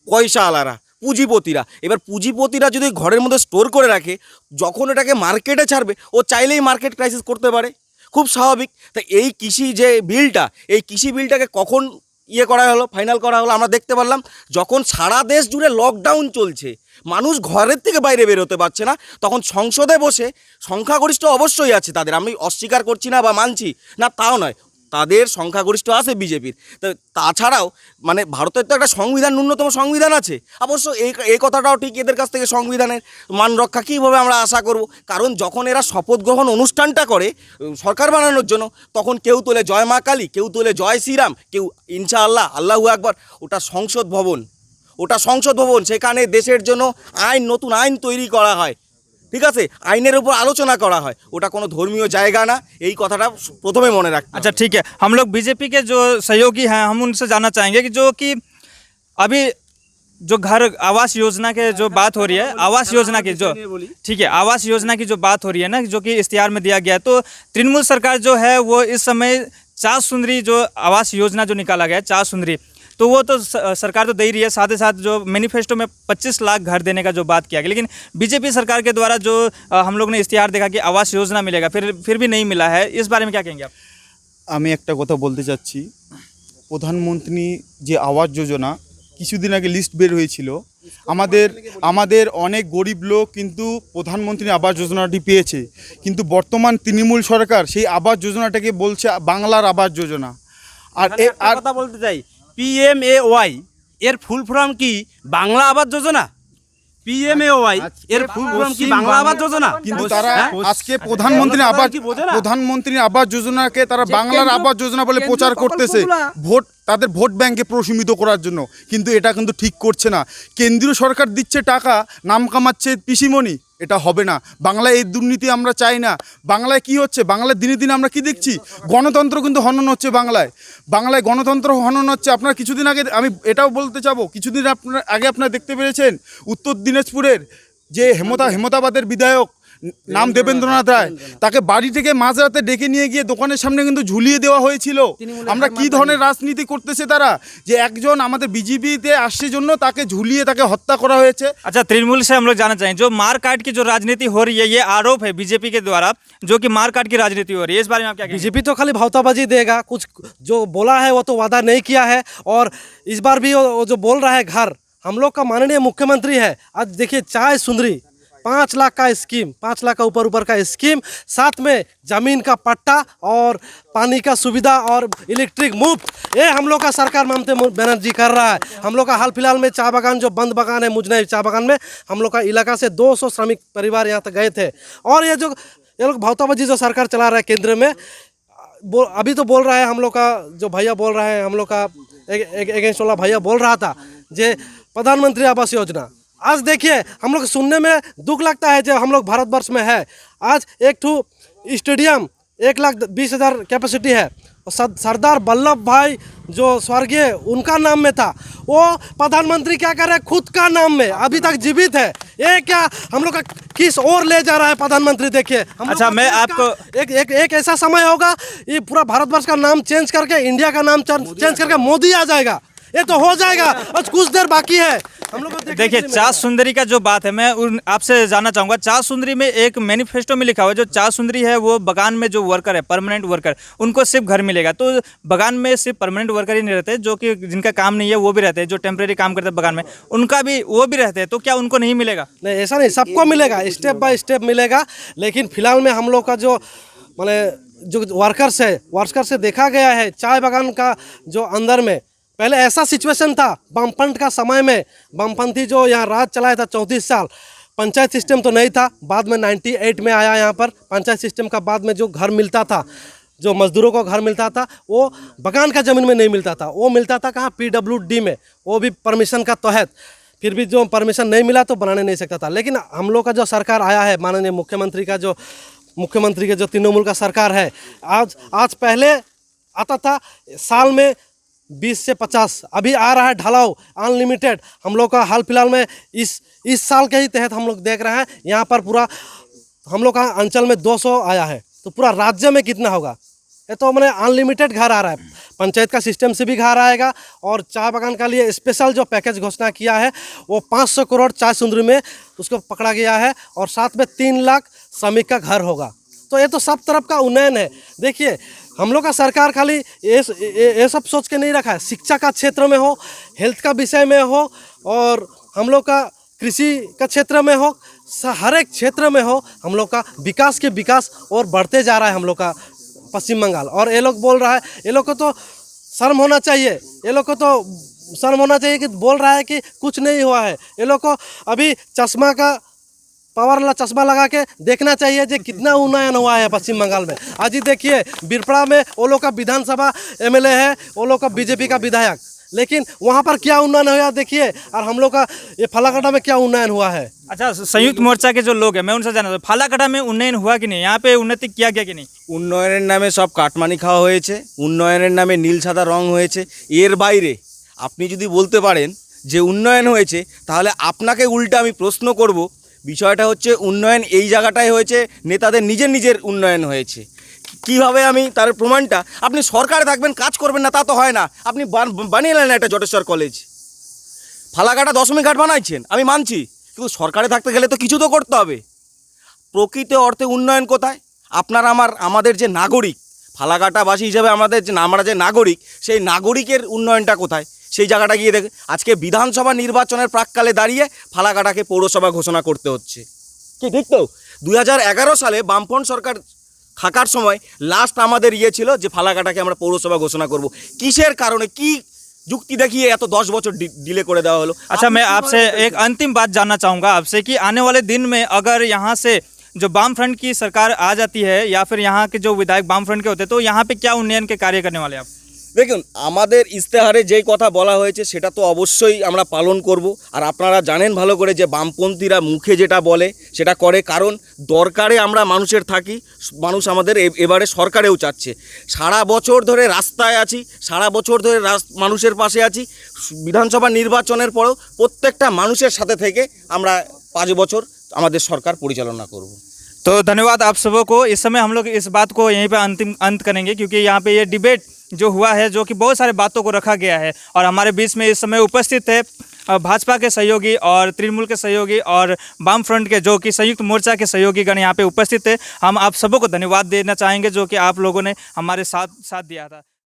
পয়সাওয়ালারা, পুঁজিপতিরা। এবার পুঁজিপতিরা যদি ঘরের মধ্যে স্টোর করে রাখে, যখন এটাকে মার্কেটে ছাড়বে ও চাইলেই মার্কেট ক্রাইসিস করতে পারে, খুব স্বাভাবিক। তা এই কৃষি যে বিলটা, এই কৃষি বিলটাকে কখন ফাইনাল করা হলো আমরা দেখতে পারলাম যখন সারা দেশ জুড়ে লকডাউন চলছে, মানুষ ঘরের থেকে বাইরে বেরোতে পারছে না, তখন সংসদে বসে সংখ্যাগরিষ্ঠ অবশ্যই আছে তাদের, আমি অস্বীকার করছি না বা মানছি না তাও নয়, তাদের সংখ্যাগরিষ্ঠ আছে বিজেপির। তো তাছাড়াও মানে ভারতের তো একটা সংবিধান, ন্যূনতম সংবিধান আছে। অবশ্য এই কথাটাও ঠিক, এদের কাছ থেকে সংবিধানের মান রক্ষা কীভাবে আমরা আশা করব? কারণ যখন এরা শপথ গ্রহণ অনুষ্ঠানটা করে সরকার বানানোর জন্য, তখন কেউ তোলে জয় মা কালী, কেউ তোলে জয় শ্রীরাম, কেউ ইনশাআল্লাহ, আল্লাহু আকবার। ওটা সংসদ ভবন, সেখানে দেশের জন্য নতুন আইন তৈরি করা হয়, ঠিক আছে, আইনের উপর আলোচনা করা হয়, ওটা কোনো ধর্মীয় জায়গা না, এই কথাটা প্রথমে মনে রাখতে। अच्छा ठीक है, हम लोग बीजेपी के जो सहयोगी हैं हम उनसे जानना चाहेंगे कि जो कि अभी जो घर आवास योजना के जो बात हो रही है, आवास योजना की जो ठीक है आवास योजना की जो बात हो रही है ना, जो कि इश्तिहार में दिया गया है, तो तृणमूल सरकार जो है वो इस समय 4 सुंदरी जो आवास योजना जो निकाला गया है, 4 सुंदरी, तो वो तो सरकार तो दे ही रही है, साथ ही साथ जो मैनिफेस्टो में 25 लाख घर देने का जो बात किया गया, लेकिन बीजेपी सरकार के द्वारा जो हम लोग ने इश्तिहार देखा कि आवास योजना मिलेगा, फिर भी नहीं मिला है। इस बारे में क्या कहेंगे आप? আমি একটা কথা বলতে চাচ্ছি, প্রধানমন্ত্রী যে আবাস যোজনা কিছুদিন আগে লিস্ট বের হয়েছিল, আমাদের অনেক গরিব লোক কিন্তু প্রধানমন্ত্রী আবাস যোজনাটি পেয়েছে, কিন্তু বর্তমান তৃণমূল সরকার সেই আবাস যোজনাটাকে বলছে বাংলার আবাস যোজনা। আর কথা বলতে চাই, PMAY এর ফুল ফর্ম কি বাংলা আবাস যোজনা? PMAY এর ফুল ফর্ম কি বাংলা আবাস যোজনা? কিন্তু তারা হ্যাঁ? আজকে প্রধানমন্ত্রী তারা আবাস কি বোঝে না? প্রধানমন্ত্রী আবাস যোজনাকে তারা বাংলার আবাস যোজনা বলে প্রচার করতেছে ভোট তাদের ভোট ব্যাংকে প্রশমিত করার জন্য, কিন্তু এটা কিন্তু ঠিক করছে না। কেন্দ্রীয় সরকার দিচ্ছে টাকা, নাম কামাচ্ছে পিসিমণি, এটা হবে না। বাংলায় এই দুর্নীতি আমরা চাই না। বাংলায় কি হচ্ছে, বাংলায় দিনে দিনে আমরা কি দেখছি, গণতন্ত্র কিন্তু হনন হচ্ছে বাংলায়। বাংলায় গণতন্ত্র হনন হচ্ছে। আপনারা কিছুদিন আগে, আমি এটাও বলতে চাবো, কিছুদিন আপনারা দেখতে পেরেছেন উত্তর দিনাজপুরের যে হেমতাবাদের বিধায়ক নাম দেবেন্দ্রনাথ রায়, তাকে বাড়ি থেকে মাঝরাতে ডেকে নিয়ে গিয়ে দোকানের সামনে কিন্তু ঝুলিয়ে দেওয়া হয়েছিল। আমরা কি ধরনের রাজনীতি করতেছে তারা, যে একজন আমাদের বিজেপিতে আসছে জন্য তাকে ঝুলিয়ে তাকে হত্যা করা হয়েছে। अच्छा, तृणमूल से हम लोग जानना चाहें, जो मार काट की जो राजनीति हो रही है, ये आरोप है बीजेपी के द्वारा जो कि मार काट की राजनीति हो रही है, इस बारे में आप क्या कहेंगे? बीजेपी तो खाली भावताबाजी देगा, कुछ जो बोला है वो तो वादा नहीं किया है। और इस बार भी वो जो बोल रहा है घर, हम लोग का माननीय मुख्यमंत्री है, आज देखिए चाय सुंदरी 5 लाख का स्कीम, 5 लाख का ऊपर का स्कीम, साथ में ज़मीन का पट्टा और पानी का सुविधा और इलेक्ट्रिक मुफ्त, ये हम लोग का सरकार ममता बनर्जी कर रहा है। हम लोग का हाल फिलहाल में चाय बागान, जो बंद बागान है मुजनई चाय बागान में, हम लोग का इलाका से 200 श्रमिक परिवार यहाँ तक गए थे। और ये लोग भावताबाजी जो सरकार चला रहा है केंद्र में, अभी तो बोल रहा है हम लोग का जो भैया बोल रहा है, हम लोग का अगेंस्ट वाला भैया बोल रहा था जे प्रधानमंत्री आवास योजना। आज देखिए हम लोग सुनने में दुख लगता है जब हम लोग भारतवर्ष में है, आज एक ठो स्टेडियम 1,20,000 कैपेसिटी है, और सरदार वल्लभ भाई जो स्वर्गीय उनका नाम में था, वो प्रधानमंत्री क्या कर रहे हैं, खुद का नाम में अभी तक जीवित है। ये क्या हम लोग का किस ओर ले जा रहा है प्रधानमंत्री, देखिए। अच्छा, मैं आपको एक ऐसा समय होगा, ये पूरा भारतवर्ष का नाम चेंज करके, इंडिया का नाम चेंज करके मोदी आ जाएगा। ये तो हो जाएगा, बस कुछ देर बाकी है। हम लोग को देखिए, चार सुंदरी का जो बात है, मैं आपसे जानना चाहूँगा, चार सुंदरी में एक मैनिफेस्टो में लिखा हुआ है, जो चार सुंदरी है वो बगान में जो वर्कर है, परमानेंट वर्कर, उनको सिर्फ घर मिलेगा। तो बगान में सिर्फ परमानेंट वर्कर ही नहीं रहते, जो कि जिनका काम नहीं है वो भी रहते हैं, जो टेम्परेरी काम करते हैं बगान में, उनका भी वो भी रहते हैं। तो क्या उनको नहीं मिलेगा? नहीं, ऐसा नहीं, सबको मिलेगा, स्टेप बाय स्टेप मिलेगा। लेकिन फिलहाल में हम लोग का जो माने जो वर्कर्स से देखा गया है चाय बागान का जो अंदर में, पहले ऐसा सिचुएशन था वामपंथ का समय में, वामपंथी जो यहाँ राज चलाया था 34 साल, पंचायत सिस्टम तो नहीं था, बाद में 98 में आया यहाँ पर पंचायत सिस्टम का। बाद में जो घर मिलता था, जो मजदूरों को घर मिलता था, वो बगान का ज़मीन में नहीं मिलता था, वो मिलता था कहाँ, PWD में, वो भी परमिशन का तहत। फिर भी जो परमिशन नहीं मिला तो बनाने नहीं सकता था। लेकिन हम लोग का जो सरकार आया है, माननीय मुख्यमंत्री के जो तृणमूल का सरकार है, आज पहले आता था साल में 20 से 50, अभी आ रहा है ढलाव अनलिमिटेड। हम लोग का हाल फिलहाल में इस साल के ही तहत हम लोग देख रहे हैं, यहाँ पर पूरा हम लोग का अंचल में 200 आया है, तो पूरा राज्य में कितना होगा। ये तो मैंने अनलिमिटेड घर आ रहा है, पंचायत का सिस्टम से भी घर आएगा। और चाय बागान का लिए स्पेशल जो पैकेज घोषणा किया है, वो 500 करोड़ चाय सुंदरी में उसको पकड़ा गया है, और साथ में 3 लाख श्रमिक का घर होगा। तो ये तो सब तरफ का उन्नयन है। देखिए, हम लोग का सरकार खाली ये सब सोच के नहीं रखा है, शिक्षा का क्षेत्र में हो, हेल्थ का विषय में हो, और हम लोग का कृषि का क्षेत्र में हो, हर एक क्षेत्र में हो, हम लोग का विकास और बढ़ते जा रहा है हम लोग का पश्चिम बंगाल। और ये लोग बोल रहा है, ये लोग को तो शर्म होना चाहिए, ये लोग को तो शर्म होना चाहिए कि बोल रहा है कि कुछ नहीं हुआ है। ये लोग को अभी चश्मा का पावर वाला चश्मा लगा के देखना चाहिए जो कितना उन्नयन हुआ है पश्चिम बंगाल में। आज ही देखिए बिरपड़ा में वो लोग का विधानसभा MLA है, वो लोग का बीजेपी का विधायक, लेकिन वहाँ पर क्या उन्नयन हुआ देखिए, और हम लोग का ये फालाकाटा में क्या उन्नयन हुआ है। अच्छा, संयुक्त मोर्चा के जो लोग हैं, मैं उनसे जानना चाहता हूँ, फालाकाटा में उन्नयन हुआ कि नहीं, यहाँ पे उन्नति किया गया कि नहीं? উন্নয়নের নামে সব কাটমানি খাওয়া হয়েছে, উন্নয়নের নামে নীল সাদা রং হয়েছে। এর বাইরে আপনি যদি বলতে পারেন যে উন্নয়ন হয়েছে, তাহলে আপনাকে উল্টা আমি প্রশ্ন করব, বিষয়টা হচ্ছে উন্নয়ন এই জায়গাটায় হয়েছে, নেতাদের নিজের উন্নয়ন হয়েছে। কিভাবে আমি তার প্রমাণটা, আপনি সরকারে থাকবেন কাজ করবেন না তা তো হয় না। আপনি বানিয়ে নেন একটা জটেশ্বর কলেজ, ফালাকাটা দশমী ঘাট বানাইছেন, আমি মানছি, কিন্তু সরকারে থাকতে গেলে তো কিছু তো করতে হবে। প্রকৃত অর্থে উন্নয়ন কোথায়? আমাদের যে নাগরিক, ফালাকাটাবাসী হিসেবে আমরা যে নাগরিক, সেই নাগরিকের উন্নয়নটা কোথায়, সেই জায়গাটা গিয়ে দেখে। আজকে বিধানসভা নির্বাচনের প্রাককালে দাঁড়িয়ে ফালাকাটাকে পৌরসভা ঘোষণা করতে হচ্ছে, কি ঠিক তো? 2011 সালে বামফ্রন্ট সরকার থাকার সময় লাস্ট আমাদের ছিল যে ফালাকাটাকে আমরা পৌরসভা ঘোষণা করব। কিসের কারণে, কি যুক্তি দেখিয়ে এত 10 বছর ডিলে করে দেওয়া হলো। अच्छा, मैं आपसे एक अंतिम बात जानना चाहूँगा आपसे कि आने वाले दिन में अगर यहाँ से जो वाम फ्रंट की सरकार आ जाती है या फिर यहाँ के जो विधायक वाम फ्रंट के होते हैं तो यहाँ पे क्या उन्नयन के कार्य करने वाले हैं आप? দেখুন, আমাদের ইস্তেহারে যেই কথা বলা হয়েছে সেটা তো অবশ্যই আমরা পালন করব। আর আপনারা জানেন ভালো করে যে বামপন্থীরা মুখে যেটা বলে সেটা করে, কারণ দরকারে আমরা মানুষের থাকি, মানুষ আমাদের এবারে সরকারেও চাচ্ছে। সারা বছর ধরে রাস্তায় আছি, সারা বছর ধরে মানুষের পাশে আছি। বিধানসভা নির্বাচনের পরেও প্রত্যেকটা মানুষের সাথে থেকে আমরা 5 বছর আমাদের সরকার পরিচালনা করব। तो धन्यवाद आप सबों को। इस समय हम लोग इस बात को यहीं पे अंतिम अंत करेंगे क्योंकि यहाँ पे ये डिबेट जो हुआ है जो कि बहुत सारे बातों को रखा गया है और हमारे बीच में इस समय उपस्थित है भाजपा के सहयोगी और तृणमूल के सहयोगी और वाम फ्रंट के जो कि संयुक्त मोर्चा के सहयोगीगण यहाँ पे उपस्थित है। हम आप सबों को धन्यवाद देना चाहेंगे जो कि आप लोगों ने हमारे साथ दिया था।